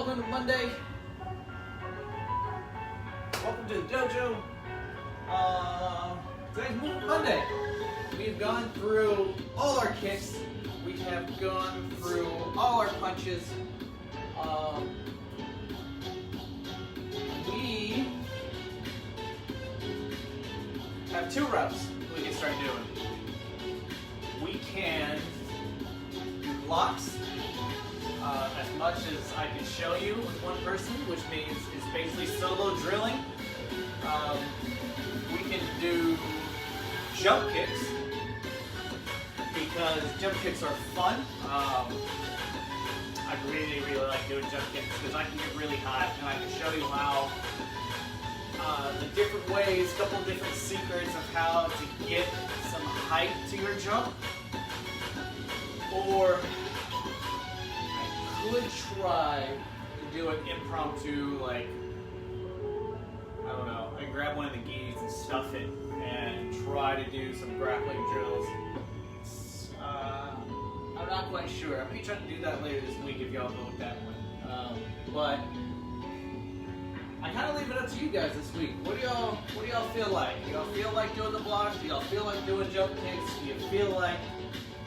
Welcome to Monday. Welcome to the dojo. Today's Monday. We've gone through all our kicks. We have gone through all our punches. We have two routes we can start doing. We can do blocks as much as I can show you with one person, which means it's basically solo drilling. We can do jump kicks because jump kicks are fun. I really like doing jump kicks because I can get really high and I can show you how the different ways, a couple different secrets of how to get some height to your jump. Or I could try to do an impromptu, like, I don't know, I grab one of the gis and stuff it and try to do some grappling drills. I'm not quite sure. I'm going to try to do that later this week if y'all go with that one. But I kind of leave it up to you guys this week. What do y'all feel like? Do y'all feel like doing the blocks? Do y'all feel like doing jump kicks? Do you feel like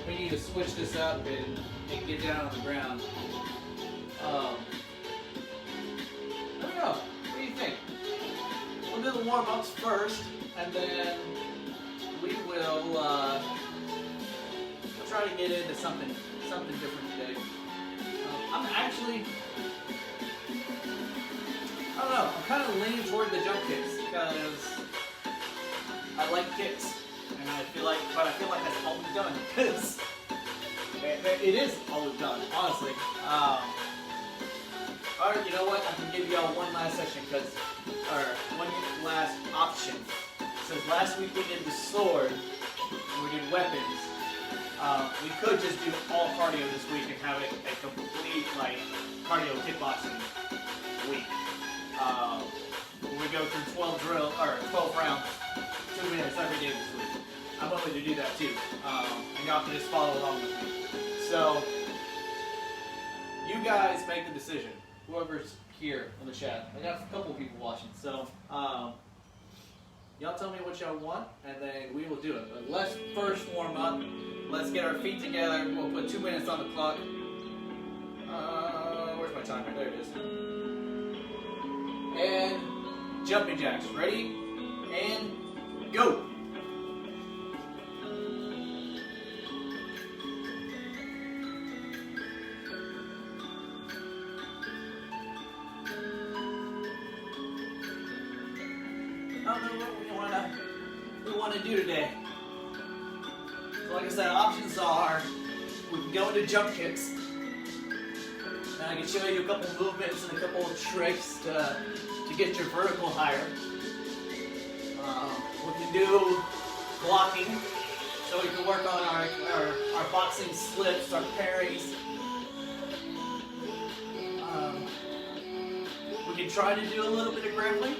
we need to switch this up and get down on the ground? Let me know. What do you think? We'll do the warm-ups first, and then we will try to get into something different today. I'm actually, I don't know, I'm kind of leaning toward the jump kicks because I like kicks, and I feel like that's all we've done because it is all we've done, honestly. Alright, you know what? I can give y'all one last session or one last option. Since last week we did the sword and we did weapons, we could just do all cardio this week and have it a complete cardio kickboxing week. We go through 12 rounds, 2 minutes every day this week. I'm willing to do that too, and y'all can just follow along with me. So you guys make the decision. Whoever's here in the chat. I got a couple people watching, so y'all tell me what y'all want, and then we will do it. But let's first warm up. Let's get our feet together. We'll put 2 minutes on the clock. Where's my timer? There it is. And jumping jacks. Ready? And go! I don't know what we want to do today. So like I said, options are we can go into jump kicks, and I can show you a couple movements and a couple of tricks to get your vertical higher. We can do blocking, so we can work on our boxing slips, our parries. We can try to do a little bit of grappling.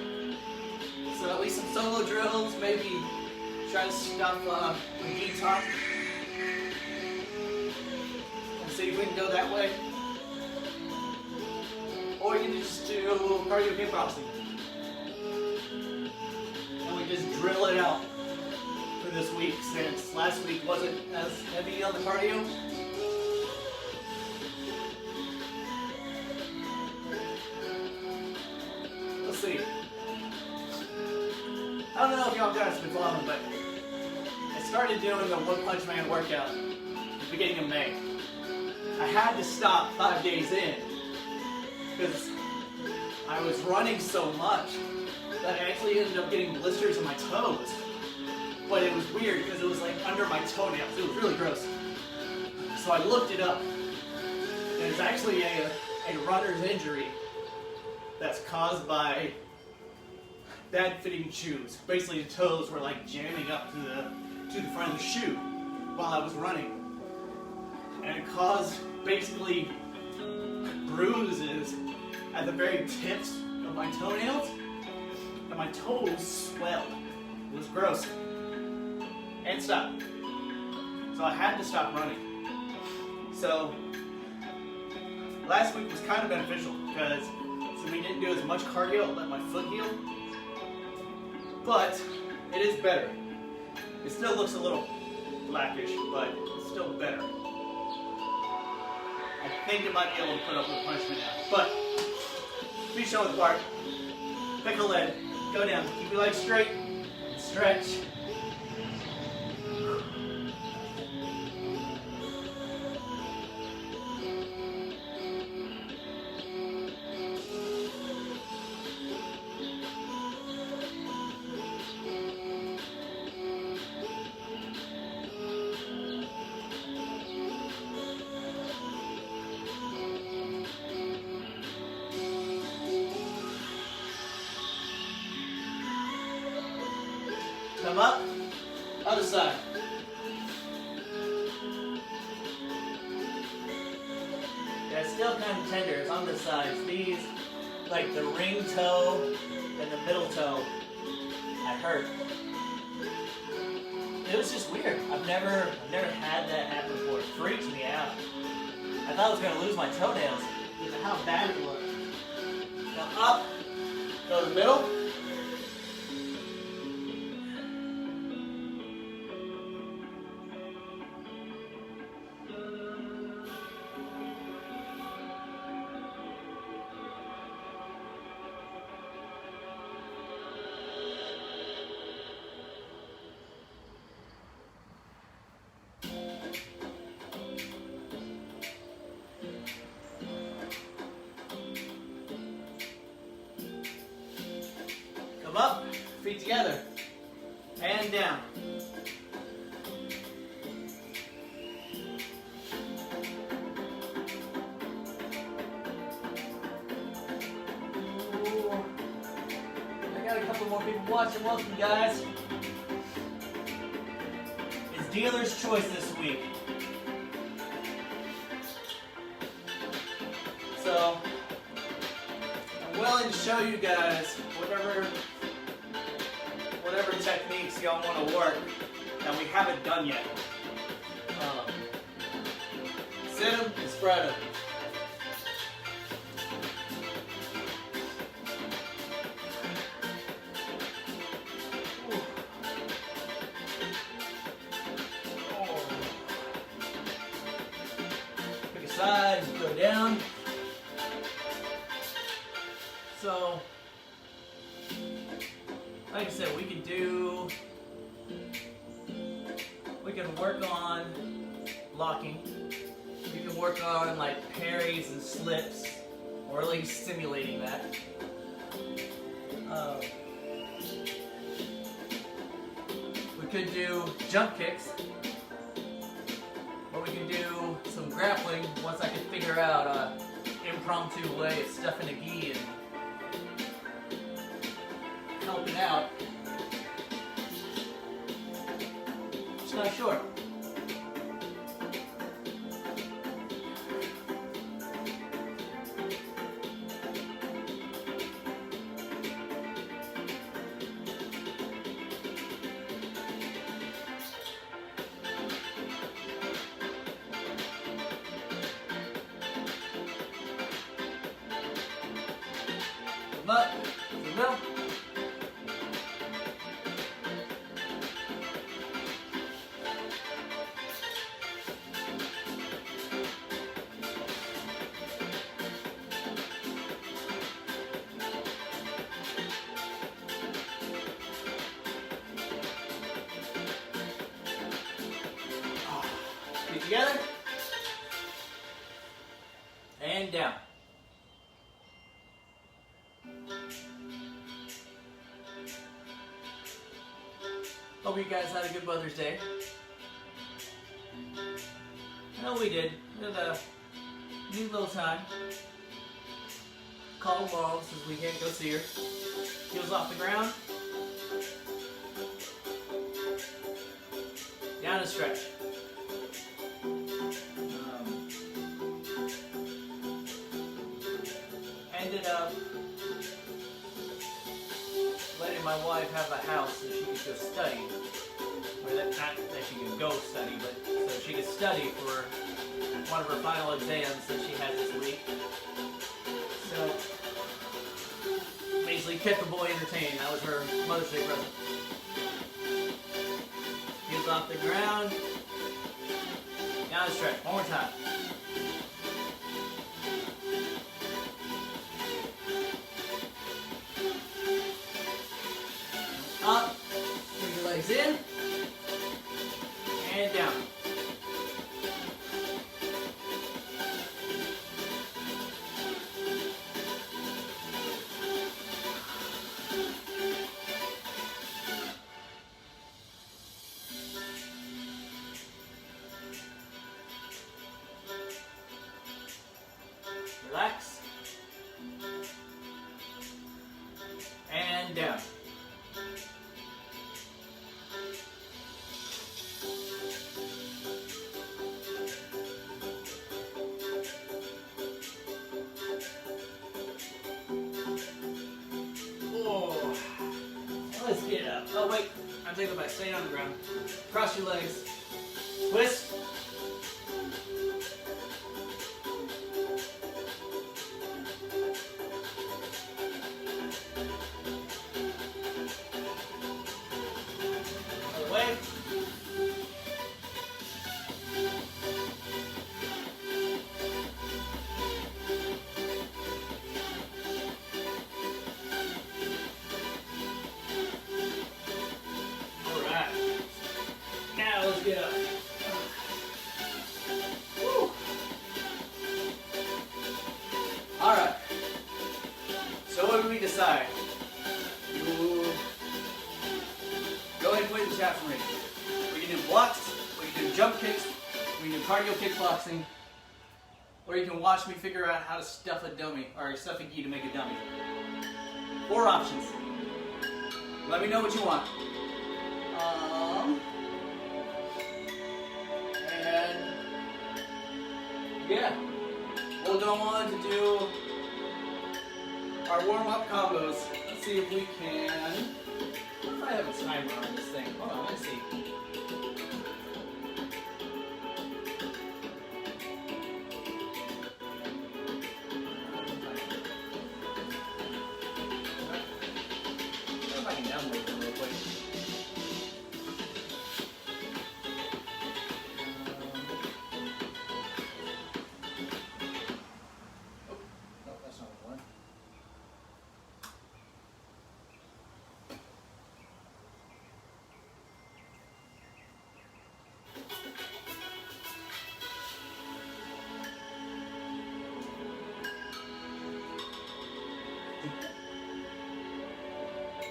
So at least some solo drills, maybe try to stuff the guitar and see if we can go that way. Or you can just do cardio kickboxing. And we just drill it out for this week since last week wasn't as heavy on the cardio. Let's see. I don't know if y'all guys have been following, but I started doing the One Punch Man workout at the beginning of May. I had to stop 5 days in because I was running so much that I actually ended up getting blisters on my toes. But it was weird because it was like under my toenails. It was really gross. So I looked it up, and it's actually a runner's injury that's caused by bad fitting shoes. Basically the toes were like jamming up to the front of the shoe while I was running. And it caused basically bruises at the very tips of my toenails. And my toes swelled. It was gross. And stopped. So I had to stop running. So last week was kind of beneficial because so we didn't do as much cardio, it let my foot heal. But it is better. It still looks a little blackish, but it's still better. I think it might be able to put up with punishment now. But be shown apart. Pick a leg, go down, keep your legs straight, stretch. Come up, other side. Yeah, still kind of tender. It's on the sides. These, like the ring toe and the middle toe, I hurt. It was just weird. I've never had that happen before. It freaks me out. I thought I was gonna lose my toenails because of how bad it looked. Now up, go to the middle. Come up, feet together, and down. Ooh. I got a couple more people watching. Welcome, guys. It's dealer's choice this week. So, I'm willing to show you guys whatever techniques y'all want to work that we haven't done yet. Sit them and spread them. Pick a side, go down. So, like I said, we can work on blocking. We can work on like parries and slips, or at least simulating that. We could do jump kicks, or we could do some grappling once I can figure out an impromptu way of stuffing a gi and helping out. Just not sure. Come up, to the middle. Feet together. And down. Hope you guys had a good Mother's Day. I know we did. We had a neat little time. Call Mom since we can't go see her. Heels off the ground. Down and stretch. Ended up letting my wife have a house so she could go study. Or not that she could go study, but so she could study for one of her final exams that she had this week. So, basically kept the boy entertained. That was her Mother's Day present. He's off the ground. Now the stretch. One more time. Up. Bring your legs in. And down. Relax. And down. Oh. Let's get up. Oh wait, I'm taking it back. Stay on the ground. Cross your legs. Twist. Other way. Alright. Now let's get up. Woo. Alright. So what did we decide? Ooh. Go ahead and put it in the chat for me. We can do blocks, we can do jump kicks, we can do cardio kickboxing, or you can watch me figure out how to stuff a dummy, or stuff a gi to make a dummy. 4 options. Let me know what you want. And yeah, we'll go on to do our warm-up combos. Let's see if we can. What if I have a timer on this thing? Hold on, let's see. I can download them real quick. No, that's not the one.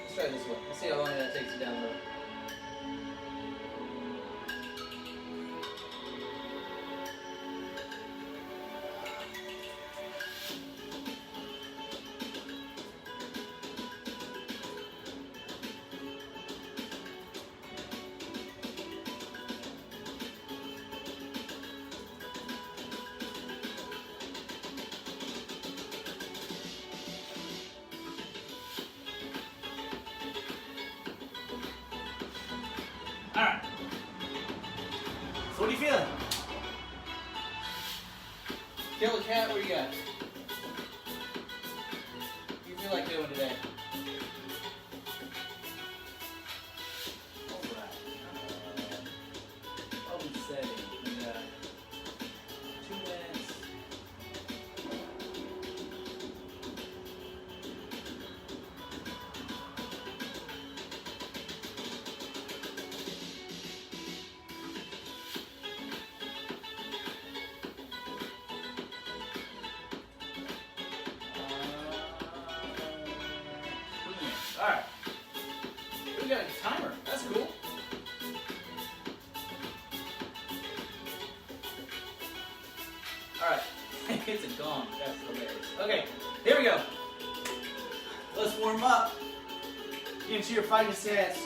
Let's try this one. Let's see how long that takes to download. Alright. So what are you feeling? Kill a cat, what do you got? What do you feel like doing today? Alright. Open setting. We got 2 minutes. Alright. We got a timer. That's cool. Alright. It's a gong. That's hilarious. Okay, here we go. Let's warm up into your fighting stance.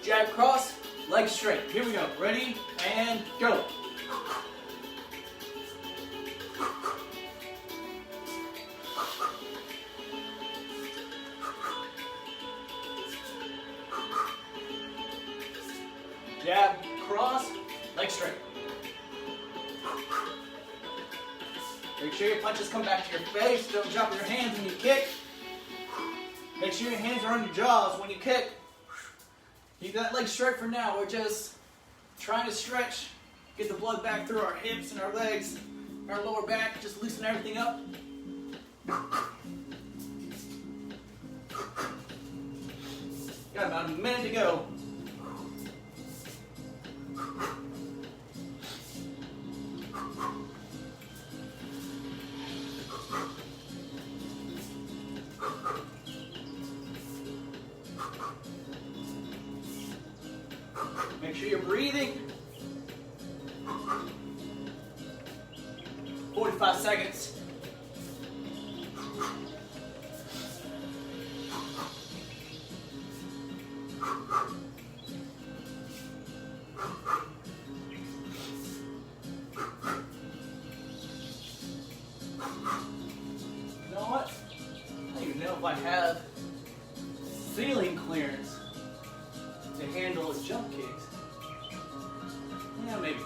Jab cross, legs straight. Here we go. Ready? And go. Jab, cross, leg straight. Make sure your punches come back to your face. Don't drop your hands when you kick. Make sure your hands are on your jaws when you kick. Keep that leg straight for now. We're just trying to stretch, get the blood back through our hips and our legs, our lower back, just loosen everything up. Got about a minute to go. Make sure you're breathing. 45 seconds. You know what? I don't even know if I have ceiling clearance to handle jump kicks. Yeah, maybe.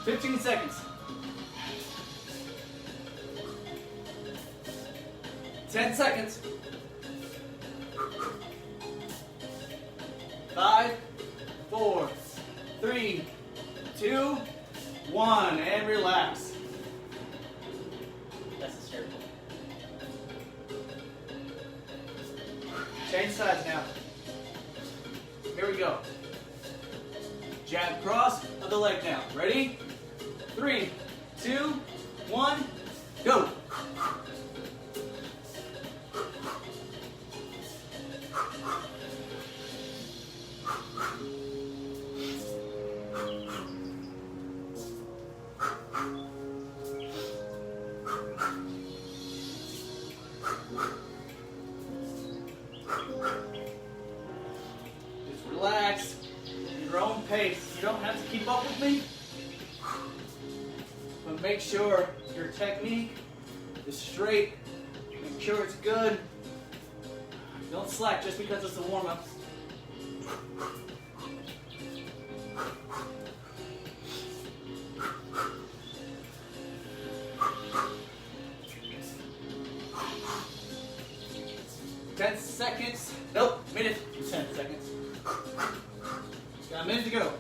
"15 seconds. 10 seconds. 5, 4, 3, 2, 1, and relax. That's hysterical. Change sides now. Here we go. Jab cross of the leg now. Ready? 3, 2, 1, go. Just relax at your own pace. You don't have to keep up with me, but make sure your technique is straight. Make sure it's good. Don't slack just because it's a warm-up. Seconds. Nope, minute. 10 seconds. Got a minute to go.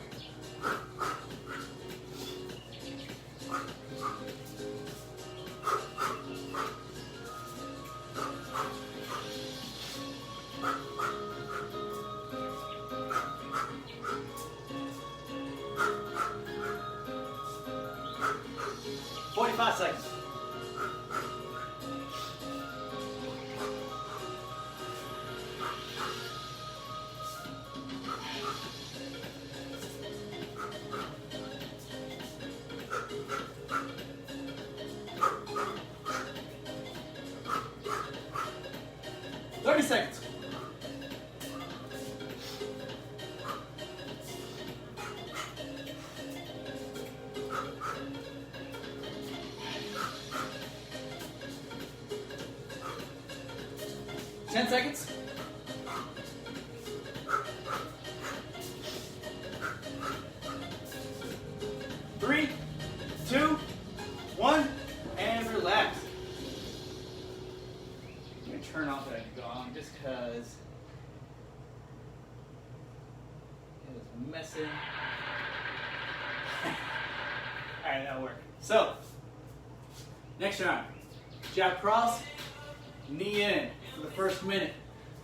Seconds. 30 seconds. 10 seconds. 3, 2, 1, and relax. I'm going to turn off that gong just because it was messing. Alright, that'll work. So, next round. Jab cross, knee in for the first minute.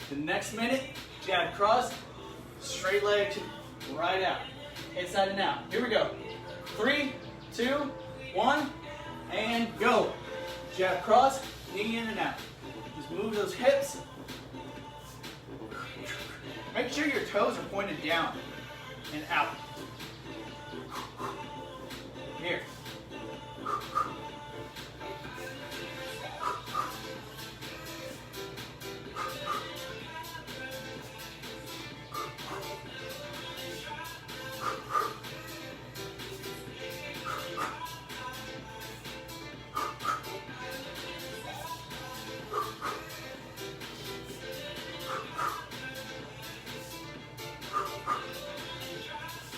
The next minute, jab cross, straight leg right out. Inside and out. Here we go. 3, 2, 1, and go. Jab cross, knee in and out. Just move those hips. Make sure your toes are pointed down and out. Here.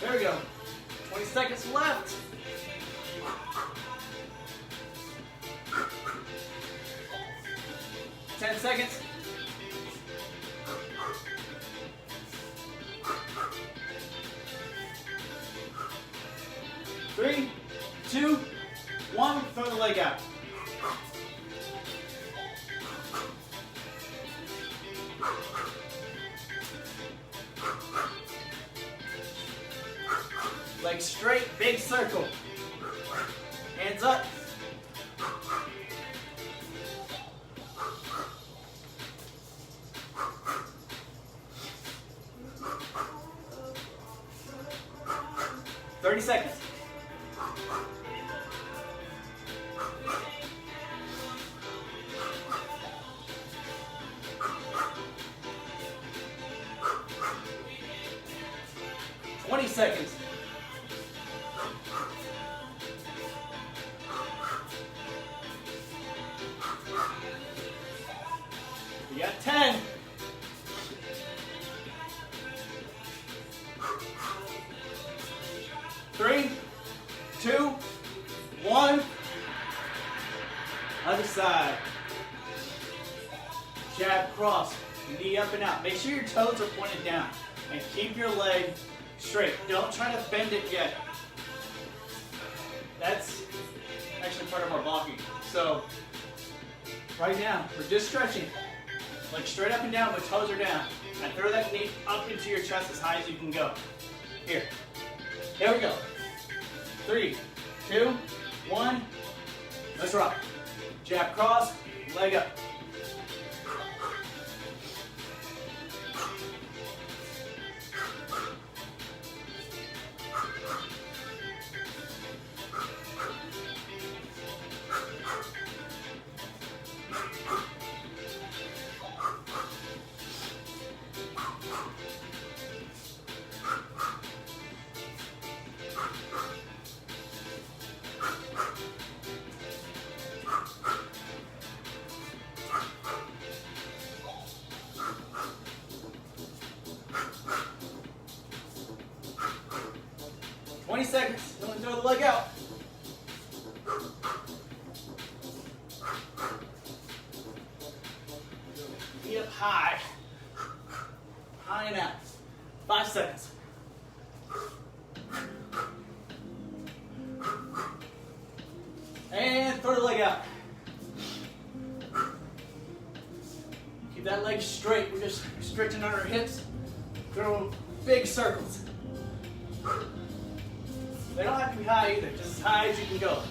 There we go. 20 seconds left. Ten seconds. 3, 2, 1, throw the leg out. Leg straight, big circle. Hands up. Thirty seconds. Seconds. We got 10. 3, 2, 1. Other side. Jab, cross, knee up and out. Make sure your toes are pointed down and keep your leg straight. Don't try to bend it yet. That's actually part of our blocking. So right now, we're just stretching. Like straight up and down, but toes are down. And throw that knee up into your chest as high as you can go. Here we go. 3, 2, 1. Let's rock. Jab, cross, leg up. Seconds. Don't throw the leg out. Knee up high. High and out. 5 seconds. And throw the leg out. Keep that leg straight. We're just stretching out our hips. Throw big circles. They don't have to be high either, just as high as you can go.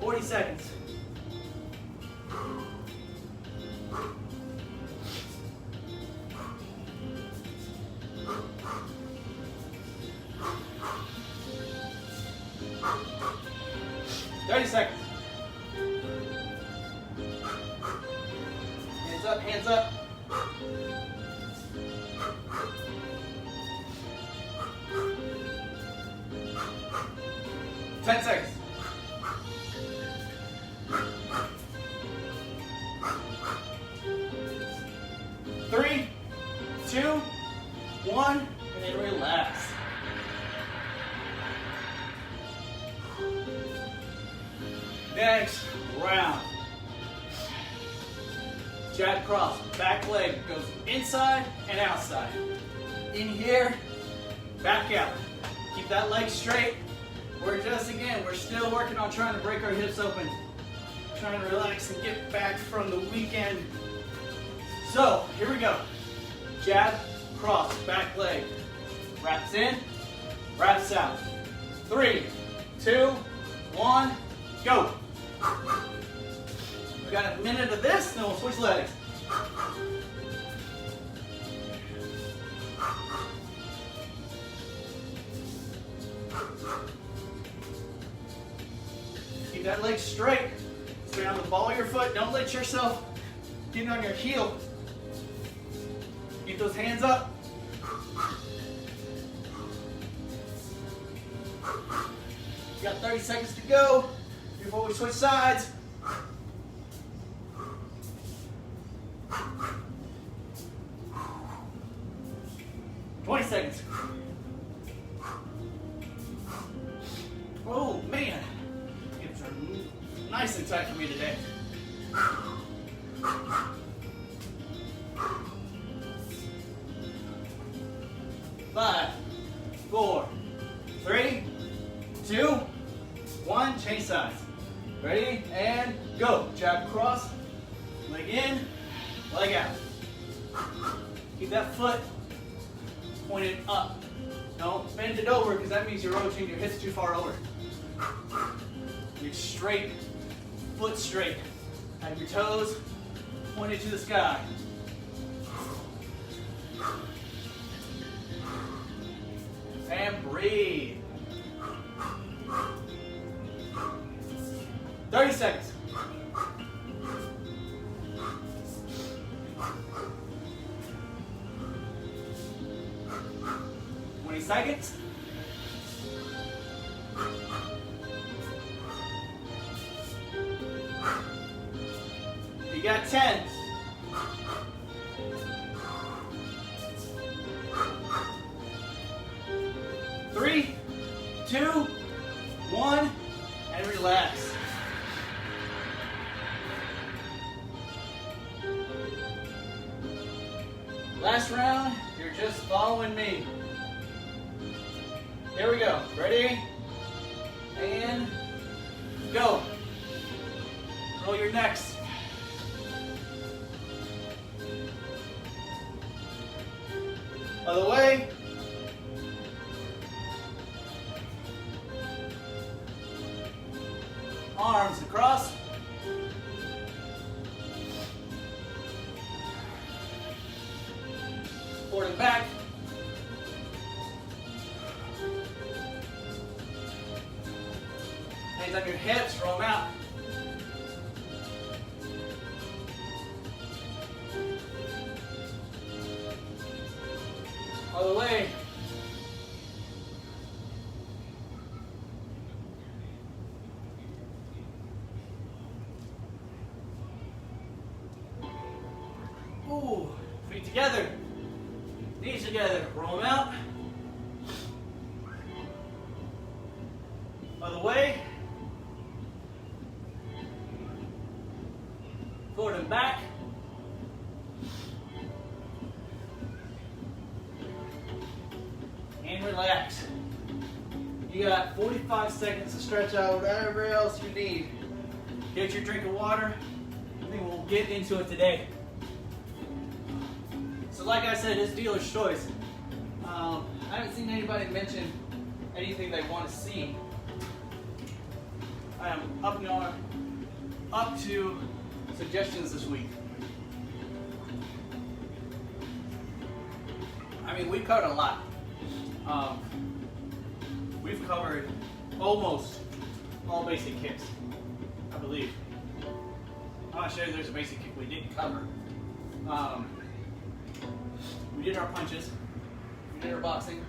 Forty seconds. Seconds. Hands up, hands up. Ten seconds. Three, two, one, and then relax. Next round. Jab cross, back leg goes inside and outside. In here, back out. Keep that leg straight. We're still working on trying to break our hips open. Trying to relax and get back from the weekend. So, here we go. Jab, cross, back leg. Wraps in, wraps out. 3, 2, 1, go. We got a minute of this, then we'll switch legs. Keep that leg straight. Stay on the ball of your foot. Don't let yourself get on your heel. Keep those hands up. You got 30 seconds to go before we switch sides. seconds. Oh man, hips are nice and tight for me today. 5, 4, 3, 2, 1. Change sides. Ready and go. Jab across, leg in, leg out. Keep that foot pointed up. Don't bend it over because that means you're rotating your hips too far over. You're straight, foot straight. Have your toes pointed to the sky. And breathe. 30 seconds. Seconds. You got 10. Three, 2, 1, and relax. Last round, you're just following me. Here we go. Ready? And go. Roll your necks. Other way. Arms across. Forward and back. Hands on your hips, roll them out. All the way. Ooh, feet together, knees together, roll them out. Other way. Forward and back. And relax. You got 45 seconds to stretch out whatever else you need. Get your drink of water, and then we'll get into it today. So like I said, it's dealer's choice. I haven't seen anybody mention anything they want to see. I am up to suggestions this week. I mean, we've covered a lot. We've covered almost all basic kicks, I believe. I'm not sure if there's a basic kick we didn't cover. We did our punches. We did our boxing.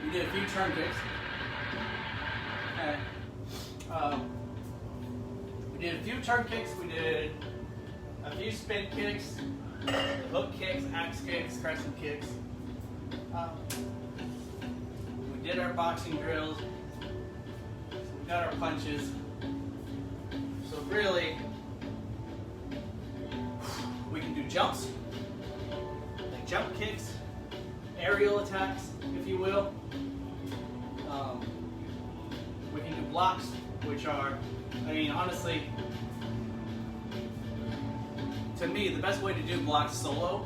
We did a few turn kicks. Okay. We did a few turn kicks. We did a few spin kicks, hook kicks, axe kicks, crescent kicks. We did our boxing drills. We got our punches. So really, we can do jumps, like jump kicks, aerial attacks, if you will. We can do blocks, which are, I mean, honestly, to me, the best way to do blocks solo,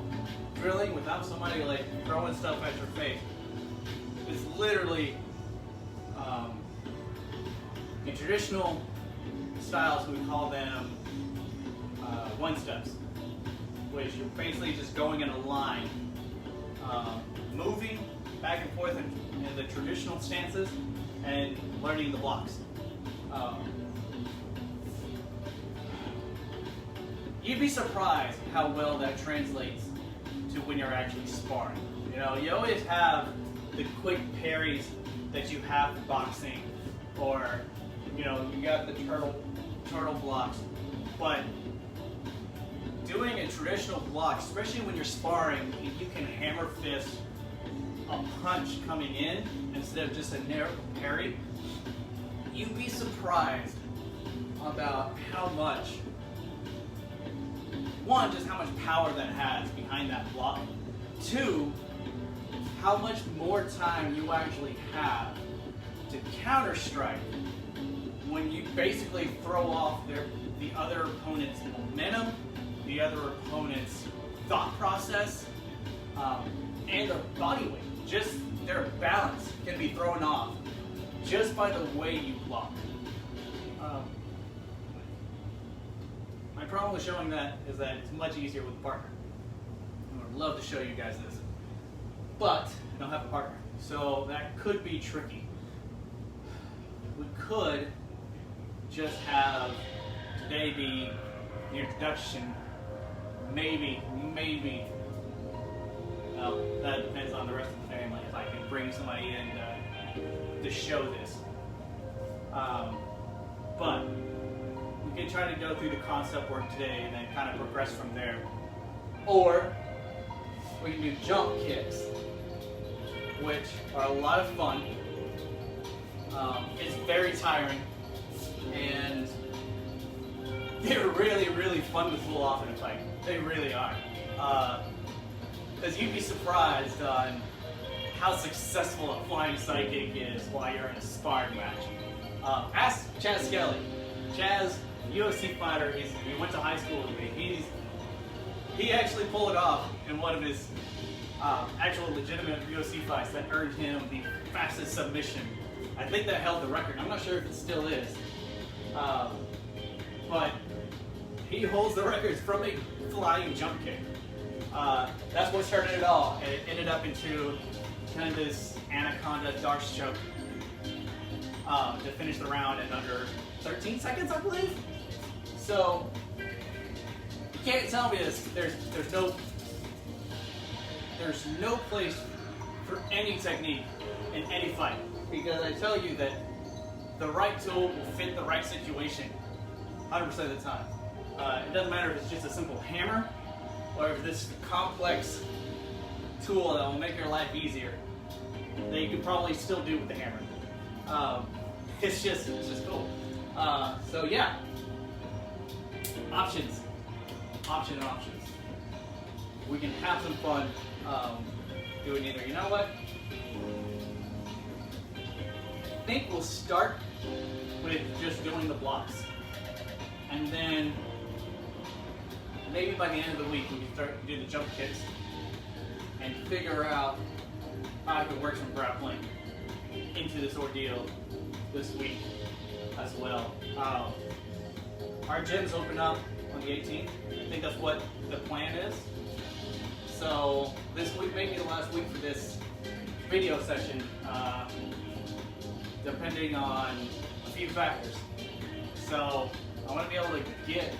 drilling, without somebody like throwing stuff at your face, is literally, in traditional styles, we call them one-steps, which you're basically just going in a line, moving back and forth in the traditional stances and learning the blocks. You'd be surprised how well that translates to when you're actually sparring. You know, you always have the quick parries that you have for boxing, or you know, you got the turtle blocks, but doing a traditional block, especially when you're sparring, and you can hammer fist a punch coming in instead of just a narrow parry, you'd be surprised about how much, one, just how much power that has behind that block. Two, how much more time you actually have to counter strike when you basically throw off the other opponent's momentum, the other opponent's thought process, and their body weight. Just their balance can be thrown off just by the way you block. My problem with showing that is that it's much easier with a partner. I would love to show you guys this, but I don't have a partner, so that could be tricky. We could just have today be the introduction, maybe, that depends on the rest of the family, if I can bring somebody in to show this. But we can try to go through the concept work today and then kind of progress from there. Or we can do jump kicks, which are a lot of fun. It's very tiring, and they're really, really fun to pull off in a fight. They really are. Because you'd be surprised on how successful a flying sidekick is while you're in a sparring match. Ask Chaz Skelly. Chaz, UFC fighter, he went to high school with me. He actually pulled it off in one of his actual legitimate UFC fights that earned him the fastest submission. I think that held the record. I'm not sure if it still is. But he holds the records from a flying jump kick. That's what started it all. And it ended up into kind of this anaconda darce choke to finish the round in under 13 seconds, I believe. So you can't tell me this. There's no place for any technique in any fight, because I tell you that the right tool will fit the right situation 100% of the time. It doesn't matter if it's just a simple hammer or if this is a complex tool that will make your life easier that you can probably still do with the hammer. It's just cool. So yeah, options. We can have some fun doing either. You know what? I think we'll start with just doing the blocks, and then maybe by the end of the week we can start to do the jump kicks and figure out how I can work some grappling into this ordeal this week as well. Our gyms open up on the 18th. I think that's what the plan is. So this week may be the last week for this video session, depending on a few factors. So I want to be able to get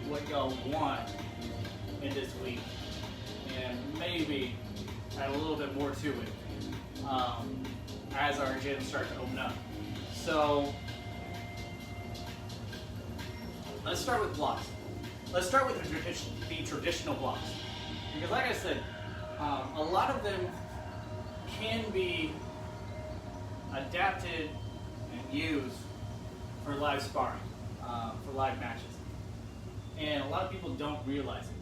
what y'all want in this week, and maybe add a little bit more to it as our gyms start to open up. So let's start with blocks. Let's start with the traditional blocks, because like I said, a lot of them can be adapted and used for live sparring, for live matches. And a lot of people don't realize it.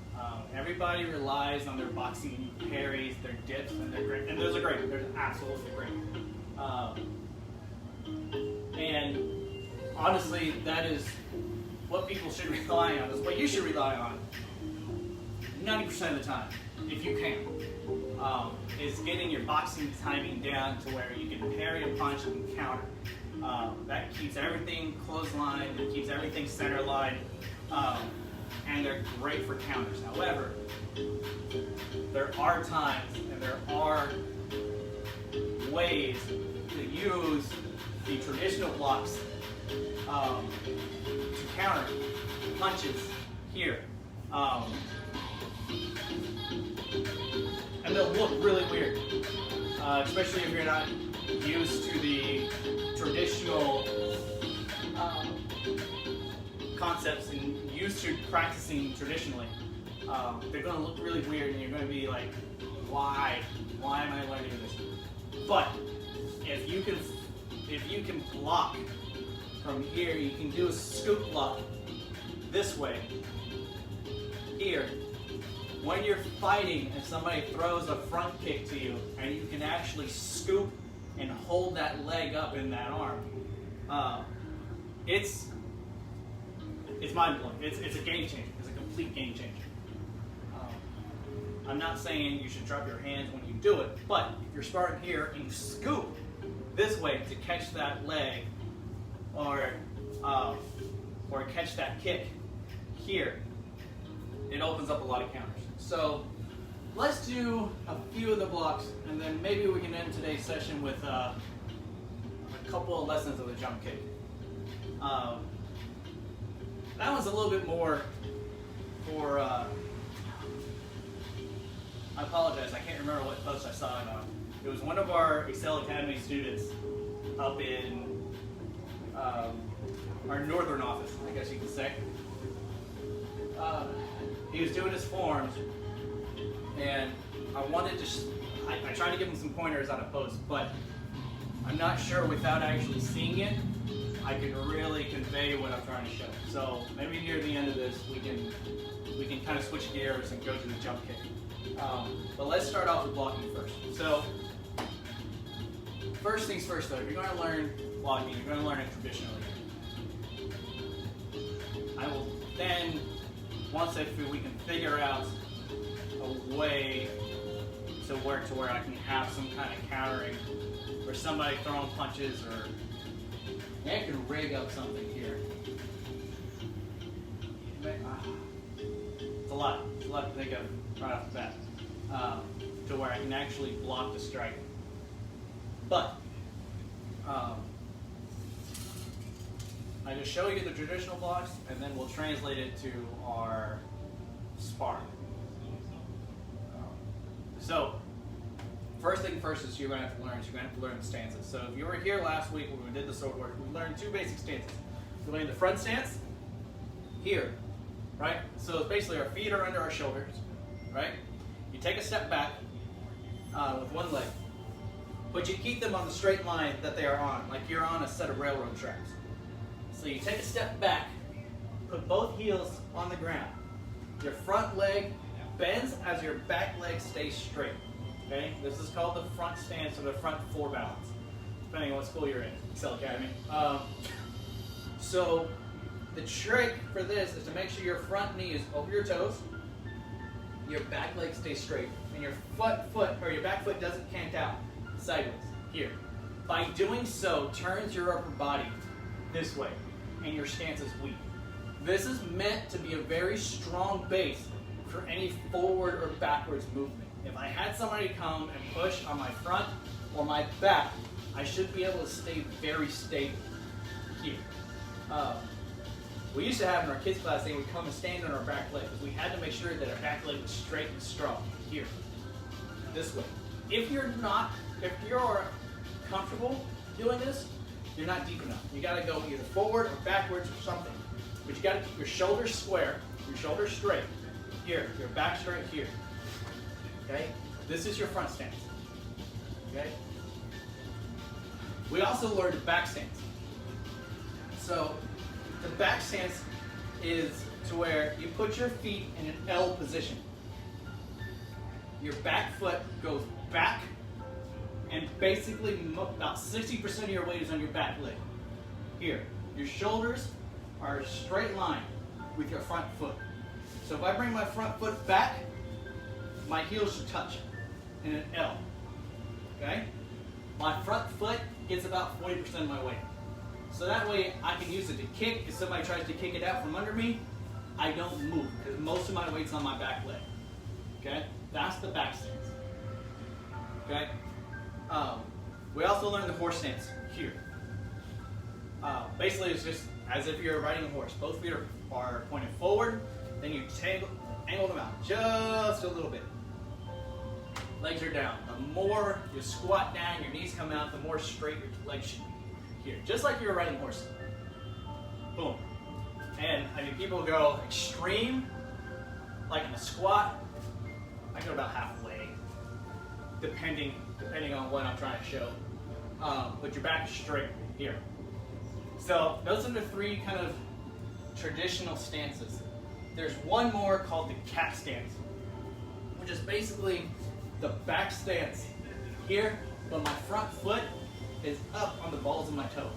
Everybody relies on their boxing parries, their dips, and they're great. And those are great. They're absolutely great. And honestly, that is what people should rely on. Is what you should rely on 90% of the time, if you can. Is getting your boxing timing down to where you can parry a punch and counter. That keeps everything clotheslined, it keeps everything center line, and they're great for counters. However, there are times and there are ways to use the traditional blocks to counter punches here. And they'll look really weird, especially if you're not used to the traditional concepts and used to practicing traditionally. they're going to look really weird, and you're going to be like, why am I learning this? But if you can block from here, you can do a scoop block this way, here. When you're fighting and somebody throws a front kick to you, and you can actually scoop and hold that leg up in that arm, it's mind-blowing. It's a game changer. It's a complete game changer. I'm not saying you should drop your hands when you do it, but if you're sparring here and you scoop this way to catch that leg or catch that kick here, it opens up a lot of counters. So let's do a few of the blocks, and then maybe we can end today's session with a couple of lessons of the jump kick. That one's a little bit more for, I apologize, I can't remember what post I saw it on. It was one of our Excel Academy students up in our northern office, I guess you could say. He was doing his forms, and I wanted to, I tried to give him some pointers on a post, but I'm not sure without actually seeing it, I can really convey what I'm trying to show. So maybe near the end of this, we can kind of switch gears and go to the jump kick. But let's start off with blocking first. So first things first, though, if you're going to learn blocking, you're going to learn it traditionally. I will then, once we can figure out a way to where I can have some kind of countering, or somebody throwing punches, or I can rig up something here. It's a lot to think of right off the bat, to where I can actually block the strike. But I just show you the traditional blocks, and then we'll translate it to our sparring. So first thing first is you're going to have to learn the stances. So if you were here last week when we did the sword work, we learned two basic stances. We learned the front stance here, right? So it's basically our feet are under our shoulders, right? You take a step back with one leg, but you keep them on the straight line that they are on, like you're on a set of railroad tracks. So you take a step back, put both heels on the ground. Your front leg bends as your back leg stays straight. Okay? This is called the front stance or the front four balance, depending on what school you're in, Excel Academy. So the trick for this is to make sure your front knee is over your toes, your back leg stays straight, and your your back foot doesn't cant out sideways here. By doing so, turns your upper body this way, and your stance is weak. This is meant to be a very strong base for any forward or backwards movement. If I had somebody come and push on my front or my back, I should be able to stay very stable here. We used to have in our kids class, they would come and stand on our back leg, because we had to make sure that our back leg was straight and strong here, this way. If you're comfortable doing this, you're not deep enough. You got to go either forward or backwards or something. But you got to keep your shoulders square, your shoulders straight here, your back straight here. Okay? This is your front stance. Okay? We also learned the back stance. So the back stance is to where you put your feet in an L position. Your back foot goes back, and basically about 60% of your weight is on your back leg. Here, your shoulders are a straight line with your front foot. So if I bring my front foot back, my heels should touch in an L. Okay? My front foot gets about 40% of my weight. So that way I can use it to kick. If somebody tries to kick it out from under me, I don't move, because most of my weight's on my back leg. Okay? That's the back stance. Okay? We also learned the horse stance here. Basically, it's just as if you're riding a horse. Both feet are pointed forward, then you angle them out just a little bit. Legs are down. The more you squat down, your knees come out, the more straight your legs should be. Here, just like you're riding horses. Boom. And I mean, people go extreme like in a squat, I go about halfway, depending on what I'm trying to show. But your back is straight here. So those are the three kind of traditional stances. There's one more called the cat stance, which is basically the back stance here, but my front foot is up on the balls of my toe.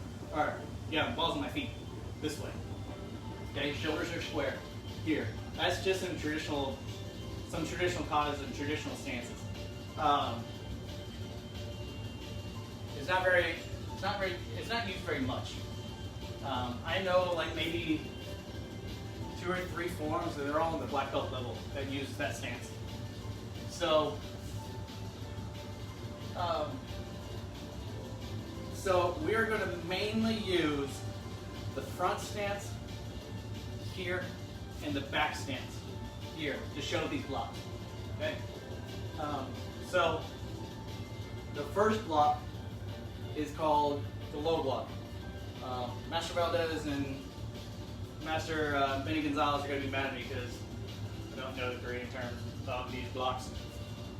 Balls of my feet, this way. Okay, shoulders are square here. That's just some traditional causes and traditional stances. It's not used very much. I know like maybe 2 or 3 forms, and they're all in the black belt level that use that stance. So we are going to mainly use the front stance here and the back stance here to show these blocks. Okay. So the first block is called the low block. Master Valdez and Master Benny Gonzalez are going to be mad at me because I don't know the Korean terms about these blocks.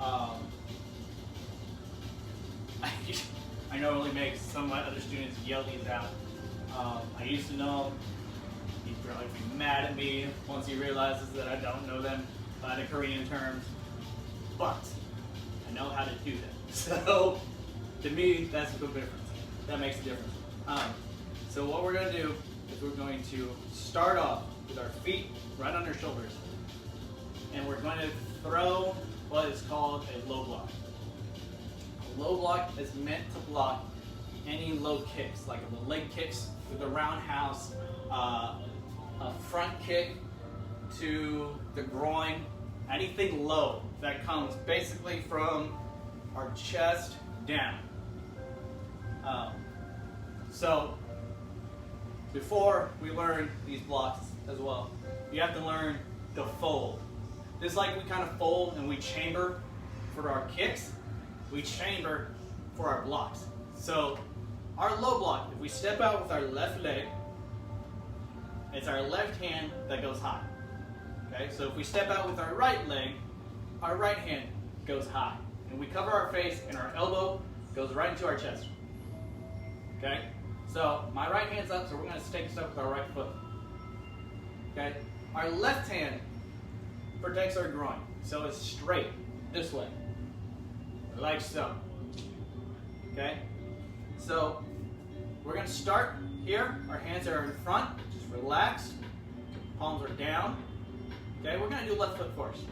I normally make some of my other students yell these out. I used to know them. He'd probably be mad at me once he realizes that I don't know them by the Korean terms, but I know how to do them. So to me, that's a big difference. That makes a difference. So what we're going to do is we're going to start off with our feet right on our shoulders, and we're going to throw what is called a low block. A low block is meant to block any low kicks, like the leg kicks with the roundhouse, a front kick to the groin, anything low that comes basically from our chest down. So before we learn these blocks as well, you have to learn the fold. Just like we kind of fold and we chamber for our kicks, we chamber for our blocks. So our low block, if we step out with our left leg, it's our left hand that goes high. Okay, so if we step out with our right leg, our right hand goes high. And we cover our face and our elbow goes right into our chest. Okay, so my right hand's up, so we're going to take stuff with our right foot. Okay, our left hand protects our groin, so it's straight this way, like so. Okay, so we're going to start here. Our hands are in front, just relaxed. Palms are down. Okay, we're going to do left foot first.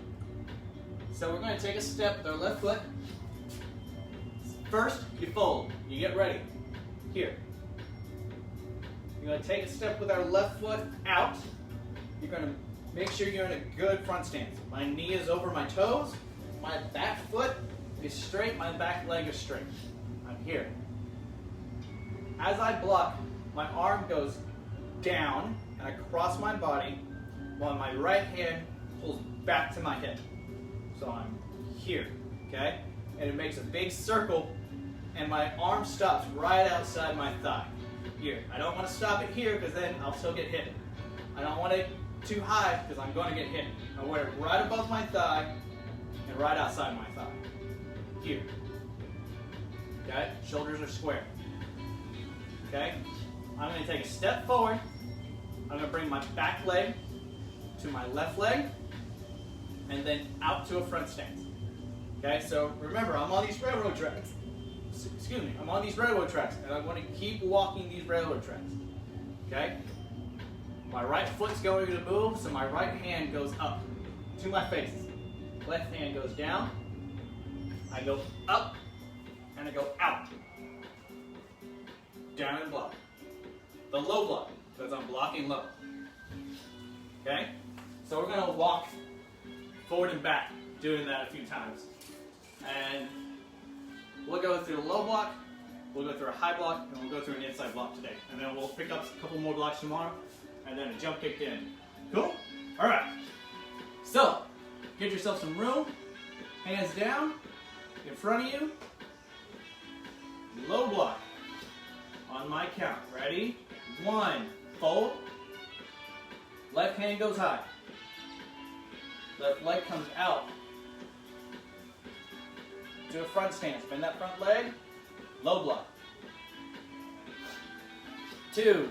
So we're going to take a step with our left foot. First, you fold. You get ready. Here. You're going to take a step with our left foot out. You're going to make sure you're in a good front stance. My knee is over my toes. My back foot is straight. My back leg is straight. I'm here. As I block, my arm goes down and I cross my body while my right hand pulls back to my hip. So I'm here, okay? And it makes a big circle and my arm stops right outside my thigh. Here. I don't want to stop it here because then I'll still get hit. I don't want it too high because I'm going to get hit. I want it right above my thigh and right outside my thigh. Here. Okay? Shoulders are square. Okay? I'm going to take a step forward. I'm going to bring my back leg to my left leg and then out to a front stance. Okay? So remember, I'm on these railroad tracks. Excuse me, I'm on these railroad tracks and I want to keep walking these railroad tracks. Okay? My right foot's going to move, so my right hand goes up to my face. Left hand goes down. I go up and I go out. Down and block. The low block, because I'm blocking low. Okay? So we're going to walk forward and back, doing that a few times. And we'll go through the low block, we'll go through a high block, and we'll go through an inside block today. And then we'll pick up a couple more blocks tomorrow, and then a jump kick in. Cool? All right. So, get yourself some room. Hands down, in front of you. Low block. On my count. Ready? 1, fold. Left hand goes high. Left leg comes out. Do a front stance. Bend that front leg. Low block. 2.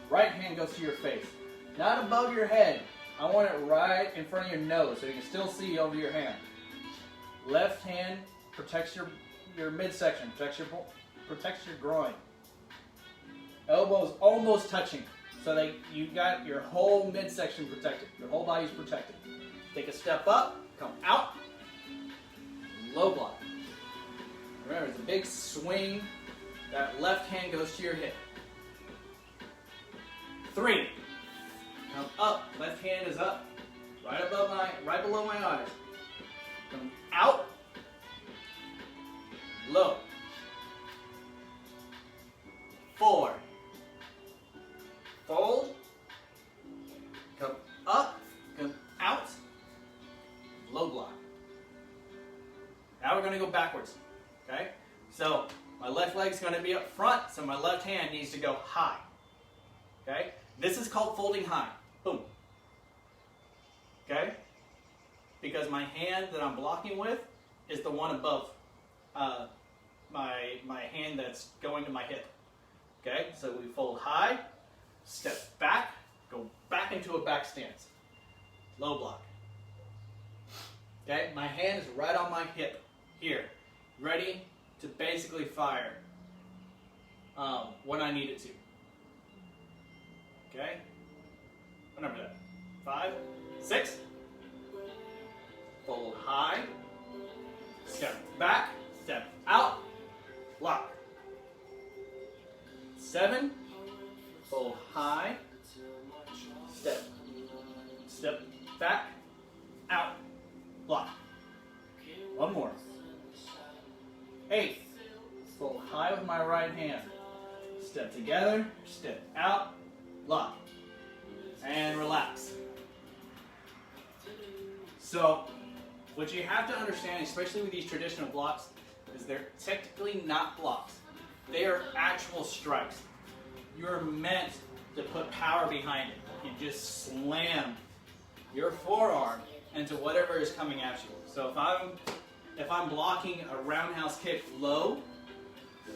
Right hand goes to your face. Not above your head. I want it right in front of your nose so you can still see over your hand. Left hand protects your midsection, protects your groin. Elbows almost touching so that you got your whole midsection protected. Your whole body's protected. Take a step up, come out, low block. Remember, it's a big swing. That left hand goes to your hip. 3. Come up, left hand is up, right below my eyes. Come out, low. 4. Fold, come up, come out, low block. Now we're going to go backwards, okay? So my left leg's going to be up front, so my left hand needs to go high, okay? This is called folding high. Boom. Okay? Because my hand that I'm blocking with is the one above my hand that's going to my hip. Okay? So we fold high, step back, go back into a back stance. Low block. Okay? My hand is right on my hip here, ready to basically fire when I need it to. Okay? What number is that? 5, 6. Fold high. Step back. Step out. Block. 7. Fold high. Step back. Out. Block. One more. 8. Fold high with my right hand. Step together. Step out. Block. And relax. So, what you have to understand, especially with these traditional blocks, is they're technically not blocks. They are actual strikes. You're meant to put power behind it and just slam your forearm into whatever is coming at you. So if I'm blocking a roundhouse kick low,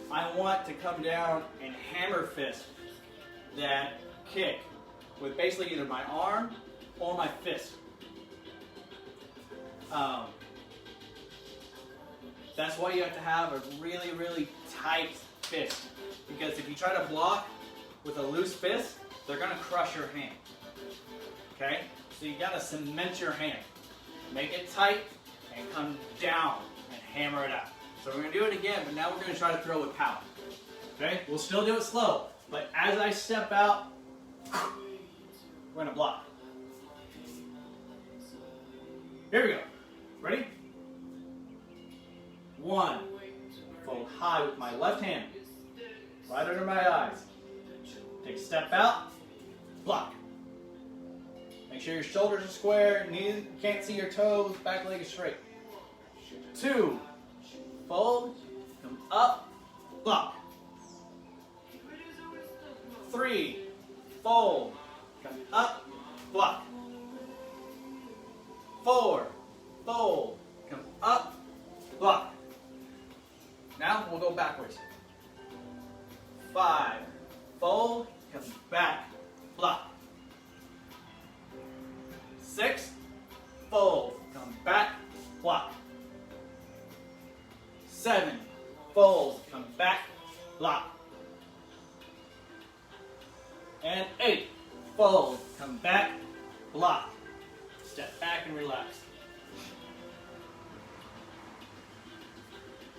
I want to come down and hammer fist that kick with basically either my arm or my fist. That's why you have to have a really, really tight fist. Because if you try to block with a loose fist, they're going to crush your hand. Okay? So you got to cement your hand. Make it tight and come down and hammer it out. So we're going to do it again, but now we're going to try to throw with power. Okay? We'll still do it slow, but as I step out, we're going to block. Here we go. Ready? 1. Fold high with my left hand. Right under my eyes. Take a step out. Block. Make sure your shoulders are square. You can't see your toes. Back leg is straight. 2. Fold. Come up. Block. 3. Fold. Come up. Block. 4. Fold. Come up. Block. Now we'll go backwards. 5. Fold. Come back. Block. 6. Fold. Come back. Block. 7. Fold. Come back. Block. And 8. Fold. Come back. Block. Step back and relax.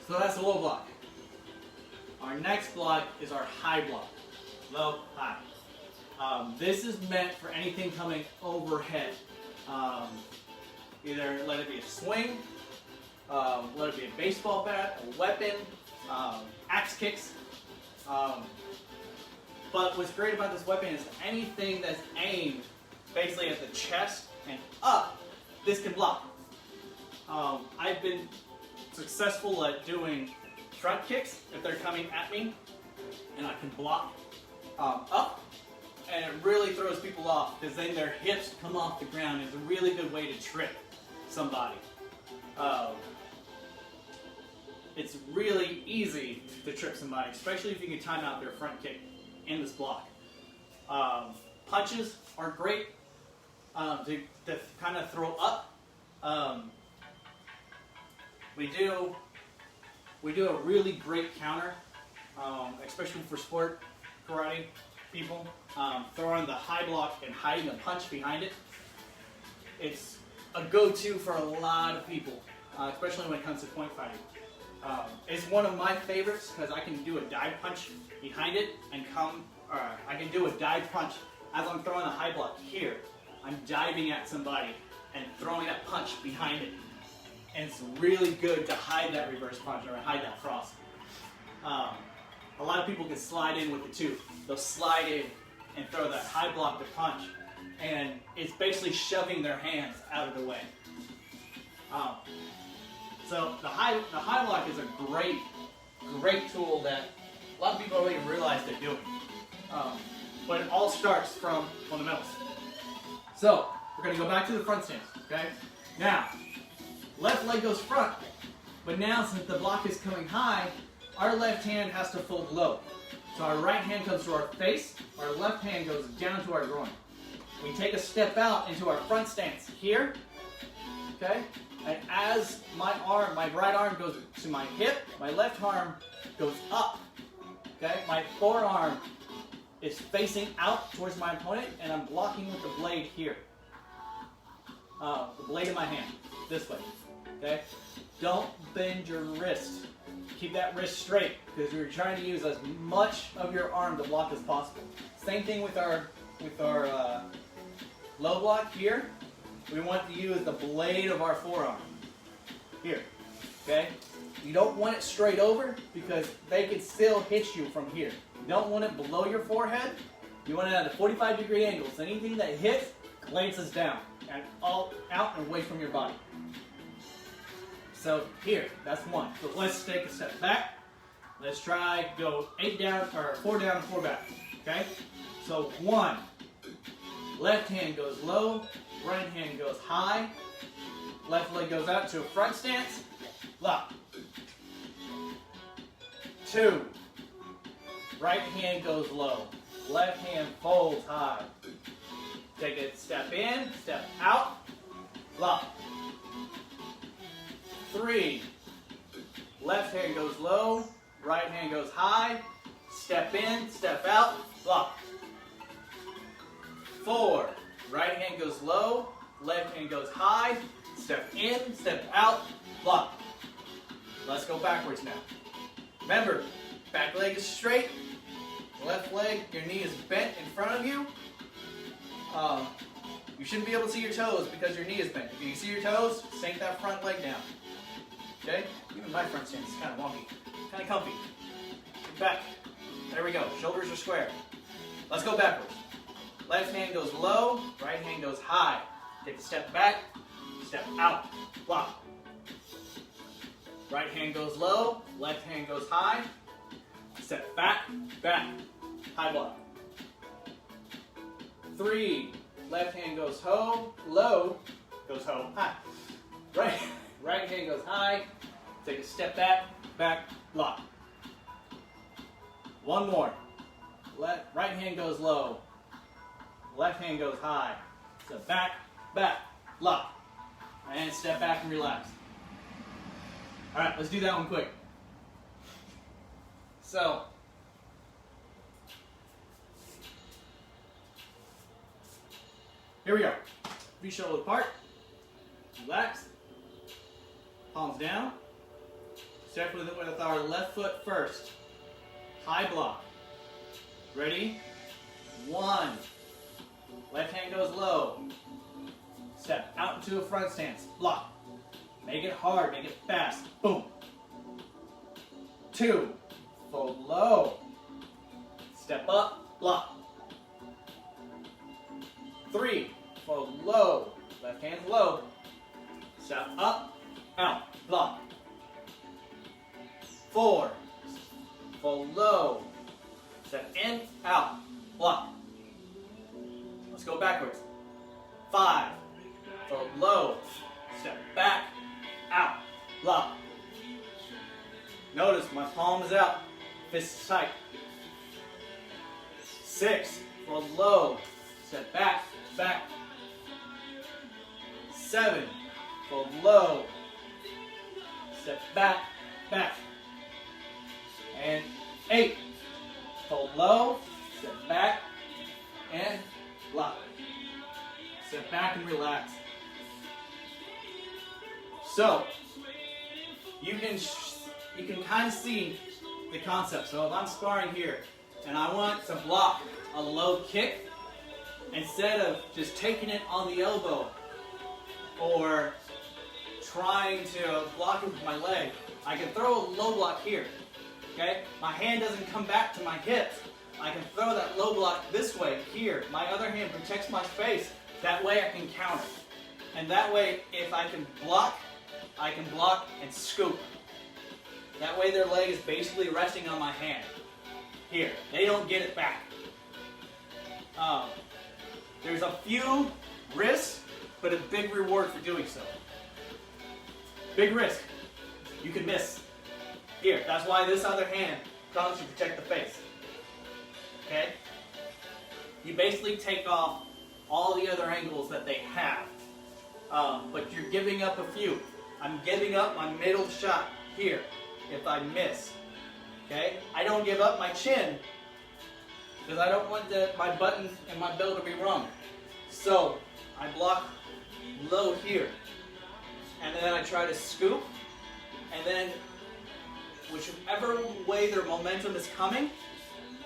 So that's a low block. Our next block is our high block. Low, high. This is meant for anything coming overhead. Either let it be a swing, let it be a baseball bat, a weapon, axe kicks. But what's great about this weapon is anything that's aimed basically at the chest and up, this can block. I've been successful at doing front kicks if they're coming at me, and I can block up. and it really throws people off because then their hips come off the ground. It's a really good way to trip somebody. It's really easy to trip somebody, especially if you can time out their front kick in this block. Punches are great to kind of throw up. We do a really great counter, especially for sport karate people, throwing the high block and hiding a punch behind it. It's a go-to for a lot of people, especially when it comes to point fighting. It's one of my favorites because I can do a dive punch behind it and I can do a dive punch as I'm throwing a high block here. I'm diving at somebody and throwing that punch behind it. And it's really good to hide that reverse punch or hide that cross. A lot of people can slide in with the two. They'll slide in and throw that high block to punch. And it's basically shoving their hands out of the way. So the high block is a great tool that a lot of people don't even realize they're doing. But it all starts from fundamentals. So we're going to go back to the front stance. Okay. Now, left leg goes front, but now since the block is coming high, our left hand has to fold low. So our right hand comes to our face, our left hand goes down to our groin. We take a step out into our front stance here, okay? And as my right arm goes to my hip, my left arm goes up, okay? My forearm is facing out towards my opponent, and I'm blocking with the blade here. The blade in my hand, this way, okay? Don't bend your wrist. Keep that wrist straight because you're trying to use as much of your arm to block as possible. Same thing with our low block here. We want to use the blade of our forearm here. Okay? You don't want it straight over because they can still hit you from here. You don't want it below your forehead. You want it at a 45-degree angle. So anything that hits glances down and all out and away from your body. So here, that's one. So let's take a step back. Let's try go 8 down or 4 down, 4 back. Okay? So 1. Left hand goes low, right hand goes high. Left leg goes out to a front stance. Lock. 2. Right hand goes low. Left hand folds high. Take a step in, step out. Lock. 3. Left hand goes low, right hand goes high, step in, step out, block. 4. Right hand goes low, left hand goes high, step in, step out, block. Let's go backwards now. Remember, back leg is straight, left leg, your knee is bent in front of you. You shouldn't be able to see your toes because your knee is bent. If you see your toes, sink that front leg down. Okay? Even my front stance is kind of wonky. Kind of comfy. Get back. There we go. Shoulders are square. Let's go backwards. Left hand goes low, right hand goes high. Take a step back, step out, block. Right hand goes low, left hand goes high. Step back, back, high block. 3. Left hand goes low, goes high. Right hand goes high. Take a step back, back, lock. 1 more. Right hand goes low. Left hand goes high. Step back, back, lock. And step back and relax. All right, let's do that one quick. So, here we go. Feet shoulder apart. Relax. Palms down. Step with our left foot first. High block. Ready? 1. Left hand goes low. Step out into a front stance. Block. Make it hard. Make it fast. Boom. 2. Fold low. Step up. Block. 3. Fold low. Left hand low. Step up. Out. Block. 4. Fold low. Step in. Out. Block. go backwards. 5, throw low, step back, out, lock. Notice my palm is out, fist is tight. 6, throw low, step back, back. 7, throw low, step back, back. And 8, throw low, step back, and lock. Step back and relax. So, you can kind of see the concept. So if I'm sparring here and I want to block a low kick, instead of just taking it on the elbow or trying to block it with my leg, I can throw a low block here. Okay? My hand doesn't come back to my hips. I can throw that low block this way, here. My other hand protects my face. That way I can counter. And that way, if I can block and scoop. That way their leg is basically resting on my hand. Here. They don't get it back. There's a few risks, but a big reward for doing so. Big risk. You can miss. Here. That's why this other hand comes to protect the face. Okay? You basically take off all the other angles that they have. But you're giving up a few. I'm giving up my middle shot here if I miss. Okay? I don't give up my chin because I don't want my button and my bell to be rung. So I block low here. And then I try to scoop. And then whichever way their momentum is coming,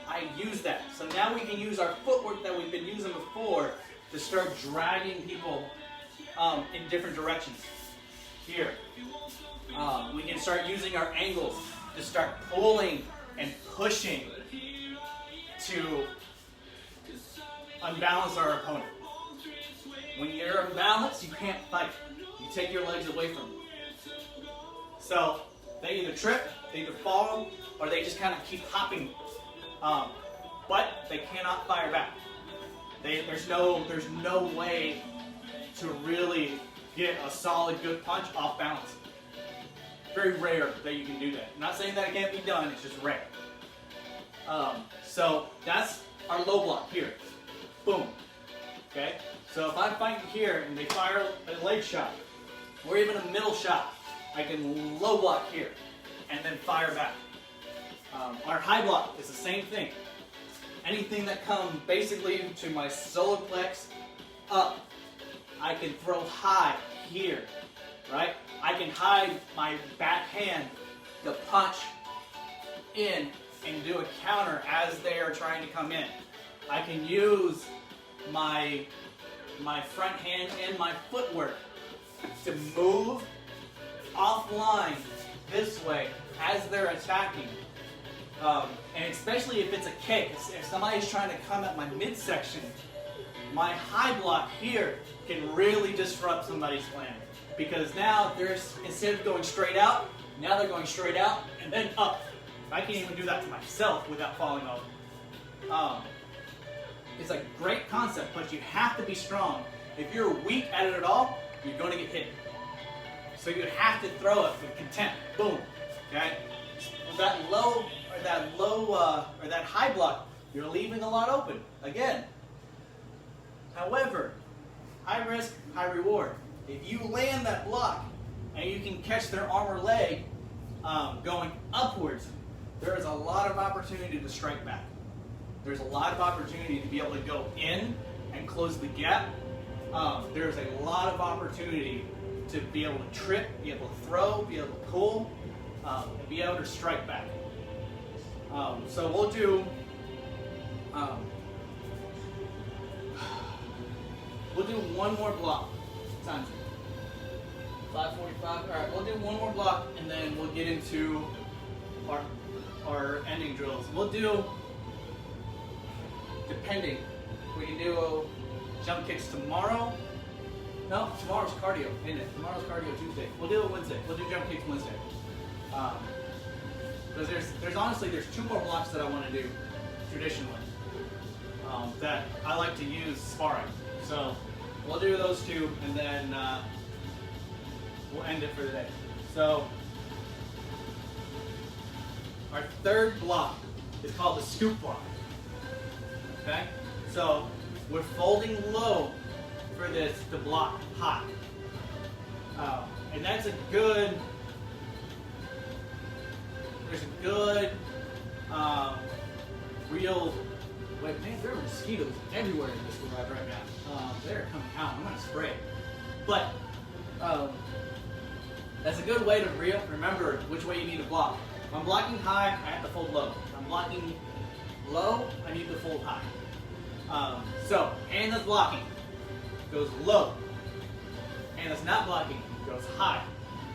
I use that. So now we can use our footwork that we've been using before to start dragging people in different directions. Here. We can start using our angles to start pulling and pushing to unbalance our opponent. When you're unbalanced, you can't fight. You take your legs away from them. So they either trip, they either fall, or they just kind of keep hopping. But they cannot fire back. There's no way to really get a solid good punch off balance. Very rare that you can do that. I'm not saying that it can't be done, it's just rare. So that's our low block here. Boom. Okay? So if I'm fighting here and they fire a leg shot, or even a middle shot, I can low block here and then fire back. Our high block is the same thing. Anything that comes basically to my solar plex up, I can throw high here, right? I can hide my back hand to punch in and do a counter as they are trying to come in. I can use my front hand and my footwork to move offline this way as they're attacking. And especially if it's a kick, if somebody's trying to come at my midsection, my high block here can really disrupt somebody's plan. Because now instead of going straight out, now they're going straight out and then up. I can't even do that to myself without falling over. It's a great concept, but you have to be strong. If you're weak at it at all, you're going to get hit. So you have to throw it with contempt. Boom. Okay? With that low or that high block, you're leaving a lot open. Again. However, high risk, high reward. If you land that block and you can catch their arm or leg going upwards, there is a lot of opportunity to strike back. There's a lot of opportunity to be able to go in and close the gap. There's a lot of opportunity to be able to trip, be able to throw, be able to pull, and be able to strike back. So we'll do one more block. Time 5:45. All right, we'll do one more block, and then we'll get into our ending drills. We'll do, depending, we can do jump kicks tomorrow. No, tomorrow's cardio, isn't it? Tomorrow's cardio Tuesday. We'll do it Wednesday. We'll do jump kicks Wednesday. Because there's honestly 2 more blocks that I want to do traditionally. that I like to use sparring. So we'll do those two, and then we'll end it for the day. So our third block is called the scoop block. Okay? So we're folding low for this to block high. And that's a good, there's a good real, wait, man, there are mosquitoes everywhere in this garage right now. They're coming out. I'm going to spray it. But that's a good way to remember which way you need to block. If I'm blocking high, I have to fold low. If I'm blocking low, I need to fold high. So, hand that's blocking goes low. Hand that's not blocking goes high.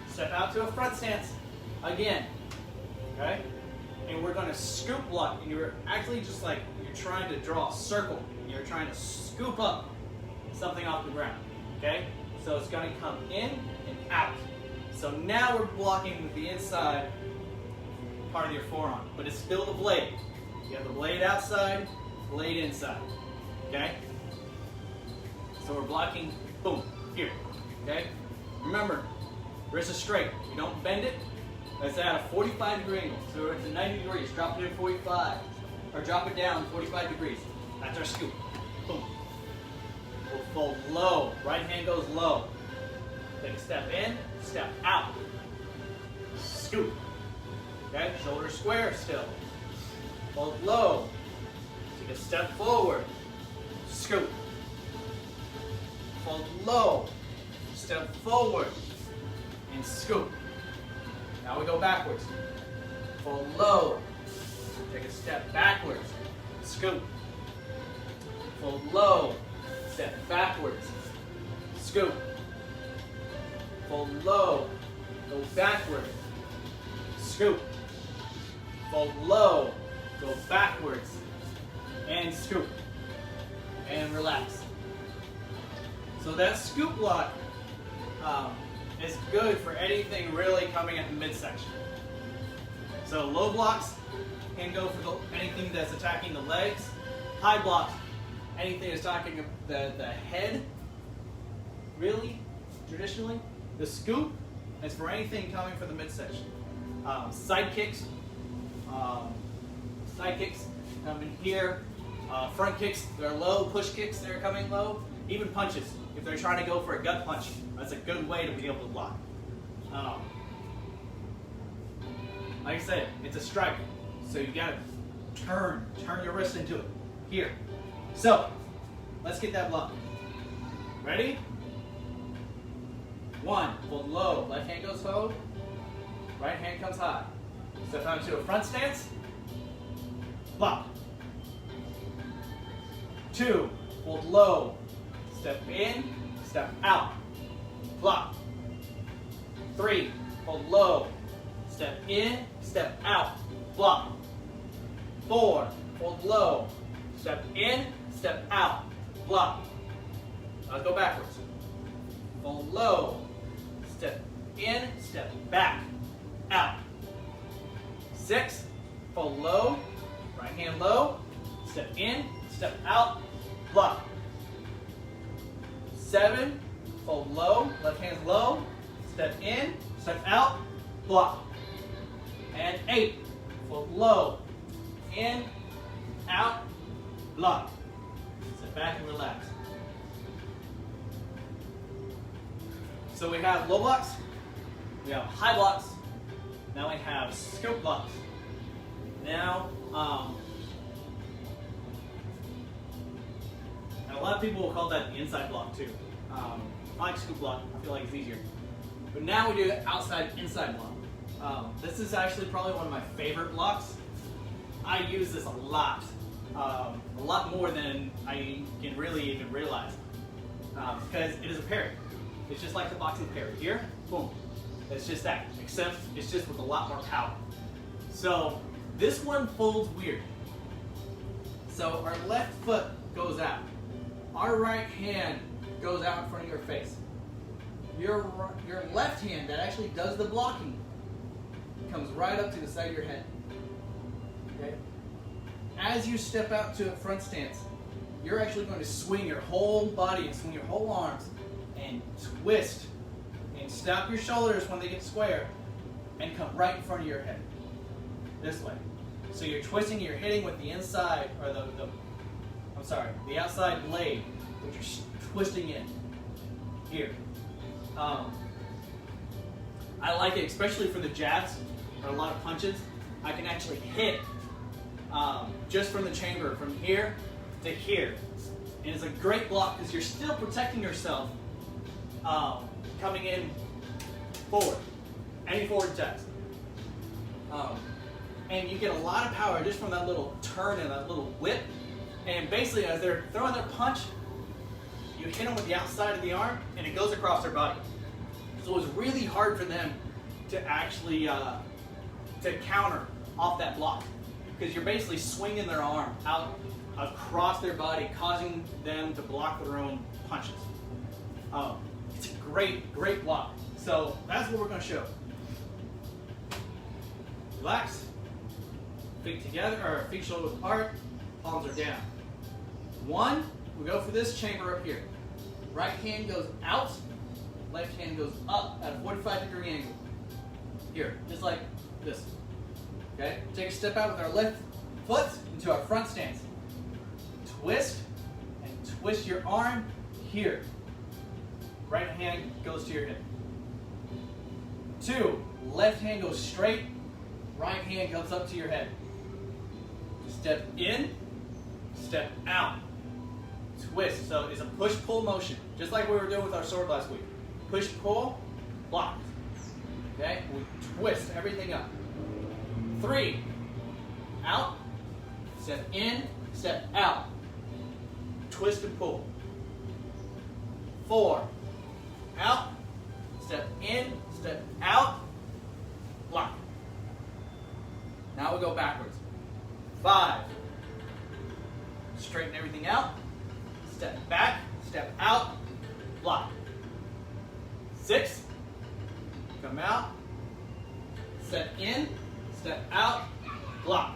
Step out to a front stance again. Okay? And we're going to scoop block. And you're actually just like, you're trying to draw a circle. And you're trying to scoop up something off the ground. Okay? So it's going to come in and out. So now we're blocking with the inside part of your forearm. But it's still the blade. You have the blade outside, blade inside. Okay? So we're blocking, boom, here. Okay? Remember, wrist is straight. You don't bend it. It's at a 45-degree angle. So it's at 90 degrees. Drop it in 45. Or drop it down 45 degrees. That's our scoop. Boom. We'll fold low. Right hand goes low. Take a step in, step out. Scoop. Okay? Shoulder square still. Fold low. Take a step forward. Scoop. Fold low. Step forward. And scoop. Now we go backwards. Fold low. Take a step backwards. Scoop. Fold low. Step backwards. Scoop. Fold low. Go backwards. Scoop. Fold low. Go backwards. And scoop. And relax. So that scoop block is good for anything really coming at the midsection. So low blocks can go for anything that's attacking the legs. High blocks, anything that's attacking the head, really, traditionally. The scoop is for anything coming from the midsection. Side kicks come in here. Front kicks, they're low. Push kicks, they're coming low. Even punches, if they're trying to go for a gut punch, that's a good way to be able to block. Like I said, it's a strike, so you gotta turn your wrist into it. Here. So, let's get that block. Ready? 1, fold low, left hand goes low, right hand comes high. Step out to a front stance, block. 2, fold low, step in, step out, block. 3, fold low, step in, step out, block. 4, fold low, step in, step out, block. Let's go backwards. Fold low, step in, step back, out. 6, fold low, right hand low, step in, step out, block. 7, fold low, left hand low, step in, step out, block. And 8, fold low, in, out, block. Sit back and relax. So we have low blocks, we have high blocks, now we have scoop blocks. Now, and a lot of people will call that the inside block too. I like scoop block, I feel like it's easier. But now we do the outside inside block. This is actually probably one of my favorite blocks. I use this a lot more than I can really even realize. Because it is a parry. It's just like the boxing parry. Here, boom. It's just that, except it's just with a lot more power. So this one folds weird. So our left foot goes out. Our right hand goes out in front of your face. Your left hand that actually does the blocking comes right up to the side of your head. Okay? As you step out to a front stance, you're actually going to swing your whole body and swing your whole arms and twist and stop your shoulders when they get square and come right in front of your head. This way. So you're twisting, you're hitting with the inside, or the outside blade, but you're twisting in. Here. I like it, especially for the jabs, or a lot of punches. I can actually hit just from the chamber, from here to here. And it's a great block because you're still protecting yourself coming in forward, any forward attacks. And you get a lot of power just from that little turn and that little whip. And basically, as they're throwing their punch, you hit them with the outside of the arm, and it goes across their body. So it's really hard for them to actually to counter off that block, because you're basically swinging their arm out across their body, causing them to block their own punches. It's a great block. So that's what we're going to show. Relax. Feet together, or feet shoulder apart, palms are down. 1, we go for this chamber up here. Right hand goes out, left hand goes up at a 45-degree angle. Here, just like this. Okay? Take a step out with our left foot into our front stance. Twist, and twist your arm here. Right hand goes to your hip. 2, left hand goes straight, right hand comes up to your head. Step in, step out, twist. So it's a push-pull motion, just like we were doing with our sword last week. Push-pull, block. Okay? We twist everything up. 3, out, step in, step out, twist and pull. 4, out, step in, step out, block. Now we go backwards. 5, straighten everything out, step back, step out, block. 6, come out, step in, step out, block.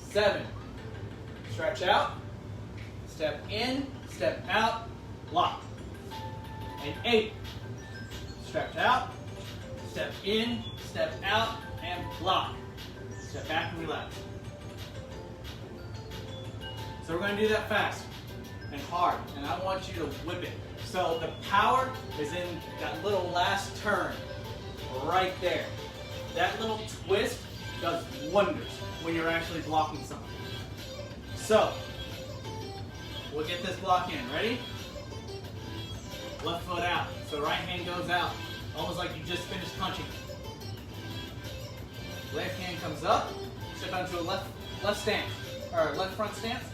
7, stretch out, step in, step out, block. And 8, stretch out, step in, step out, and block. Step back and relax. So we're going to do that fast and hard, and I want you to whip it. So the power is in that little last turn right there. That little twist does wonders when you're actually blocking something. So we'll get this block in. Ready? Left foot out. So right hand goes out, almost like you just finished punching. Left hand comes up, step onto a left stance, or left front stance,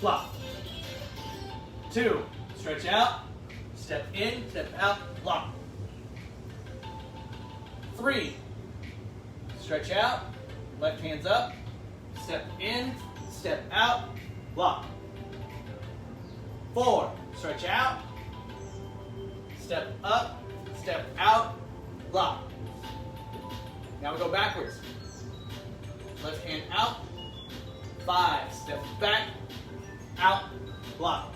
block. 2, stretch out, step in, step out, block. 3, stretch out, left hand's up, step in, step out, block. 4, stretch out, step up, step out, block. Now we go backwards. Left hand out, 5, step back, out, block.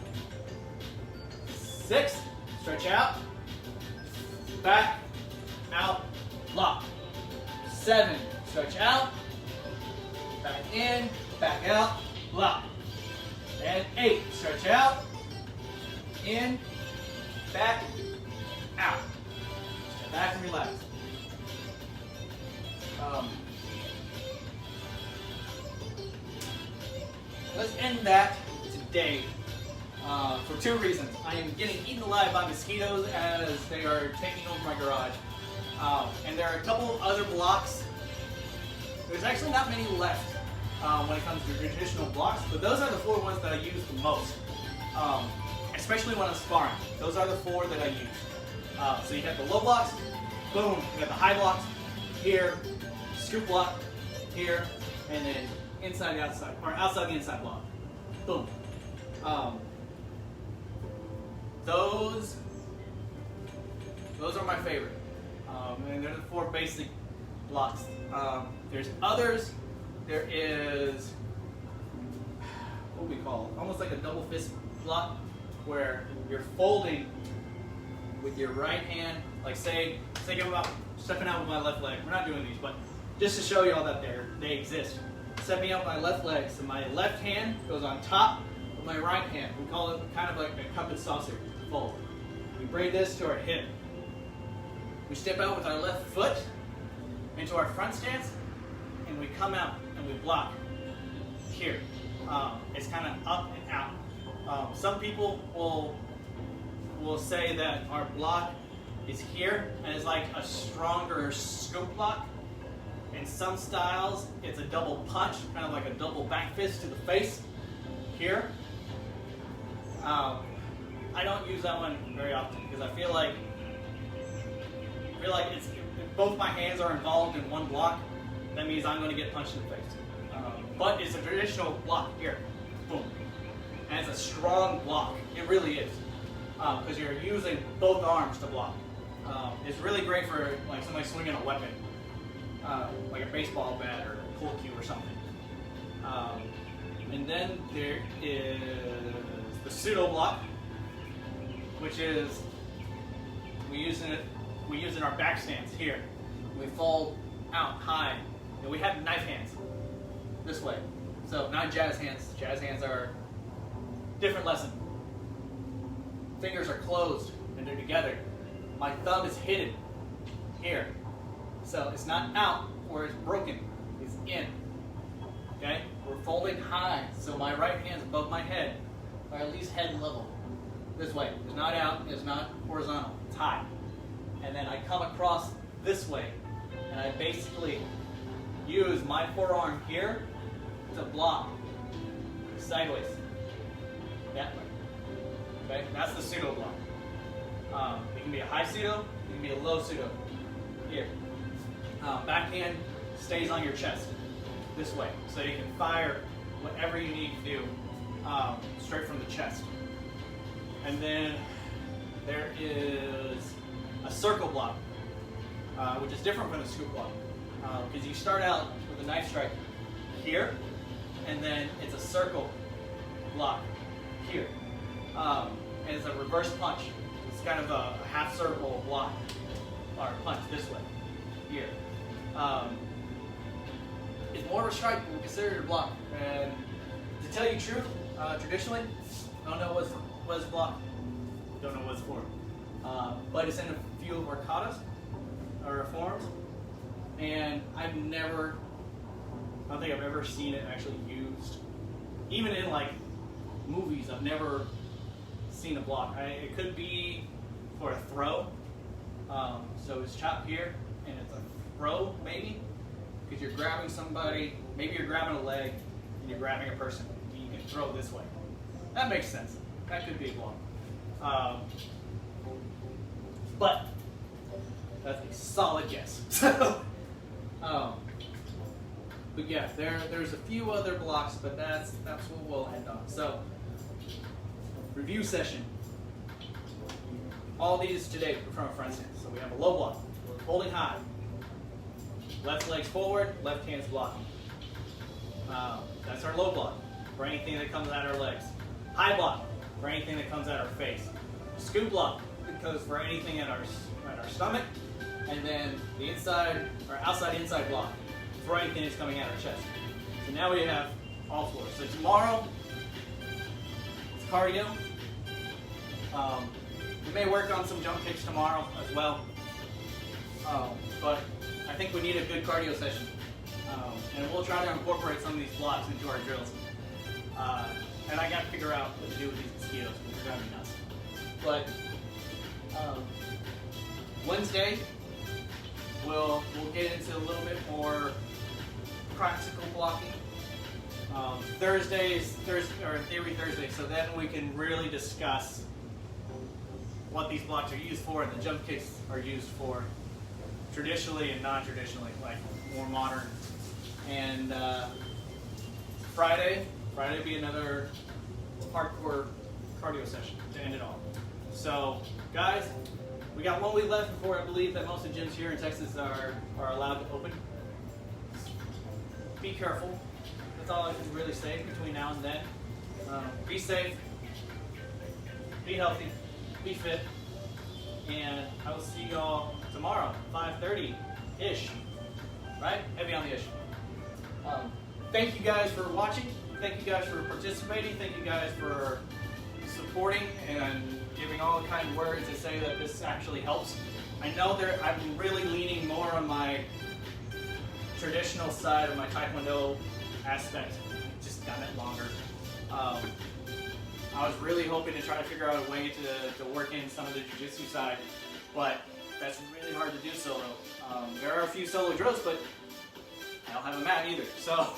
6, stretch out, back, out, block. 7, stretch out, back in, back out, block. And 8, stretch out, in, back, out. Step back and relax. Let's end that today for 2 reasons. I am getting eaten alive by mosquitoes as they are taking over my garage. And there are a couple other blocks. There's actually not many left when it comes to traditional blocks, but those are the 4 ones that I use the most. Especially when I'm sparring. Those are the 4 that I use. So you have the low blocks, boom, you have the high blocks, here, scoop block, here, and then inside the outside, or outside the inside block. Boom. Those are my favorite. And they're the 4 basic blocks. There's others. There is, what we call almost like a double fist block, where you're folding with your right hand. Like say I'm about stepping out with my left leg. We're not doing these, but just to show you all that they exist. Stepping out my left leg, so my left hand goes on top of my right hand. We call it kind of like a cup and saucer fold. We bring this to our hip. We step out with our left foot into our front stance, and we come out and we block here. It's kind of up and out. Some people will say that our block is here and it's like a stronger scoop block. In some styles, it's a double punch, kind of like a double back fist to the face here. I don't use that one very often because I feel like it's, if both my hands are involved in one block, that means I'm going to get punched in the face. But it's a traditional block here, boom, and it's a strong block. It really is, because you're using both arms to block. It's really great for like somebody swinging a weapon, like a baseball bat or a pool cue or something. And then there is the pseudo block, which is we use in our back stance here. We fold out high, and we have knife hands this way. So not jazz hands. Jazz hands are different lesson. Fingers are closed and they're together. My thumb is hidden here. So it's not out where it's broken, it's in. Okay? We're folding high, so my right hand's above my head, or at least head level. This way. It's not out, it's not horizontal, it's high. And then I come across this way, and I basically use my forearm here to block sideways. That way. Okay? That's the pseudo block. It can be a high pseudo, it can be a low pseudo. Here. Backhand stays on your chest this way, so you can fire whatever you need to do straight from the chest. And then there is a circle block, which is different from the scoop block, because you start out with a knife strike here, and then it's a circle block here, and it's a reverse punch. It's kind of a half circle block or punch this way here. It's more of a strike, but we consider it a block. And to tell you the truth, traditionally, I don't know what it's blocked. Don't know what it's for. But it's in a few of our katas or forms, and I don't think I've ever seen it actually used. Even in like movies, I've never seen a block. It could be for a throw. So it's chopped here, and it's a throw maybe, because you're grabbing somebody, maybe you're grabbing a leg, and you're grabbing a person, and you can throw this way. That makes sense. That could be a block. But that's a solid guess. But yeah, there's a few other blocks, but that's what we'll end on. So, review session. All these today are from a front stance. So we have a low block, we're holding high. Left leg's forward, left hand's blocking. That's our low block for anything that comes at our legs. High block for anything that comes at our face. Scoop block because for anything at our stomach, and then the inside or outside inside block for anything that's coming at our chest. So now we have all four. So tomorrow it's cardio. We may work on some jump kicks tomorrow as well, but I think we need a good cardio session, and we'll try to incorporate some of these blocks into our drills. And I got to figure out what to do with these mosquitoes because they're driving me nuts. But Wednesday, we'll get into a little bit more practical blocking. Thursday is Theory Thursday, so then we can really discuss what these blocks are used for and the jump kicks are used for, traditionally and non-traditionally, like more modern. And Friday will be another hardcore cardio session to end it all. So, guys, we got 1 week left before I believe that most of the gyms here in Texas are allowed to open. Be careful. That's all I can really say between now and then. Be safe, be healthy, be fit, and I will see y'all tomorrow, 5:30-ish, right? Heavy on the ish. Thank you guys for watching. Thank you guys for participating. Thank you guys for supporting and giving all the kind words to say that this actually helps. I know I'm really leaning more on my traditional side of my Taekwondo aspect. Just gotten it longer. I was really hoping to try to figure out a way to work in some of the jiu-jitsu side, but that's really hard to do solo. There are a few solo drills, but I don't have a mat either, so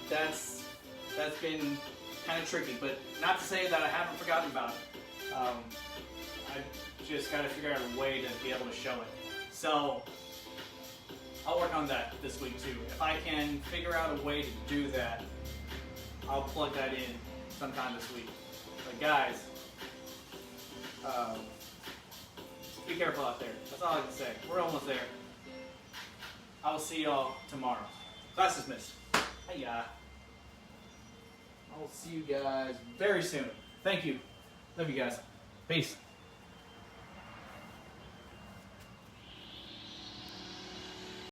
that's been kind of tricky. But not to say that I haven't forgotten about it. I just got to figure out a way to be able to show it. So I'll work on that this week too. If I can figure out a way to do that, I'll plug that in sometime this week. But guys, be careful out there. That's all I can say. We're almost there. I will see y'all tomorrow. Class dismissed. Hiya. I will see you guys very soon. Thank you. Love you guys. Peace.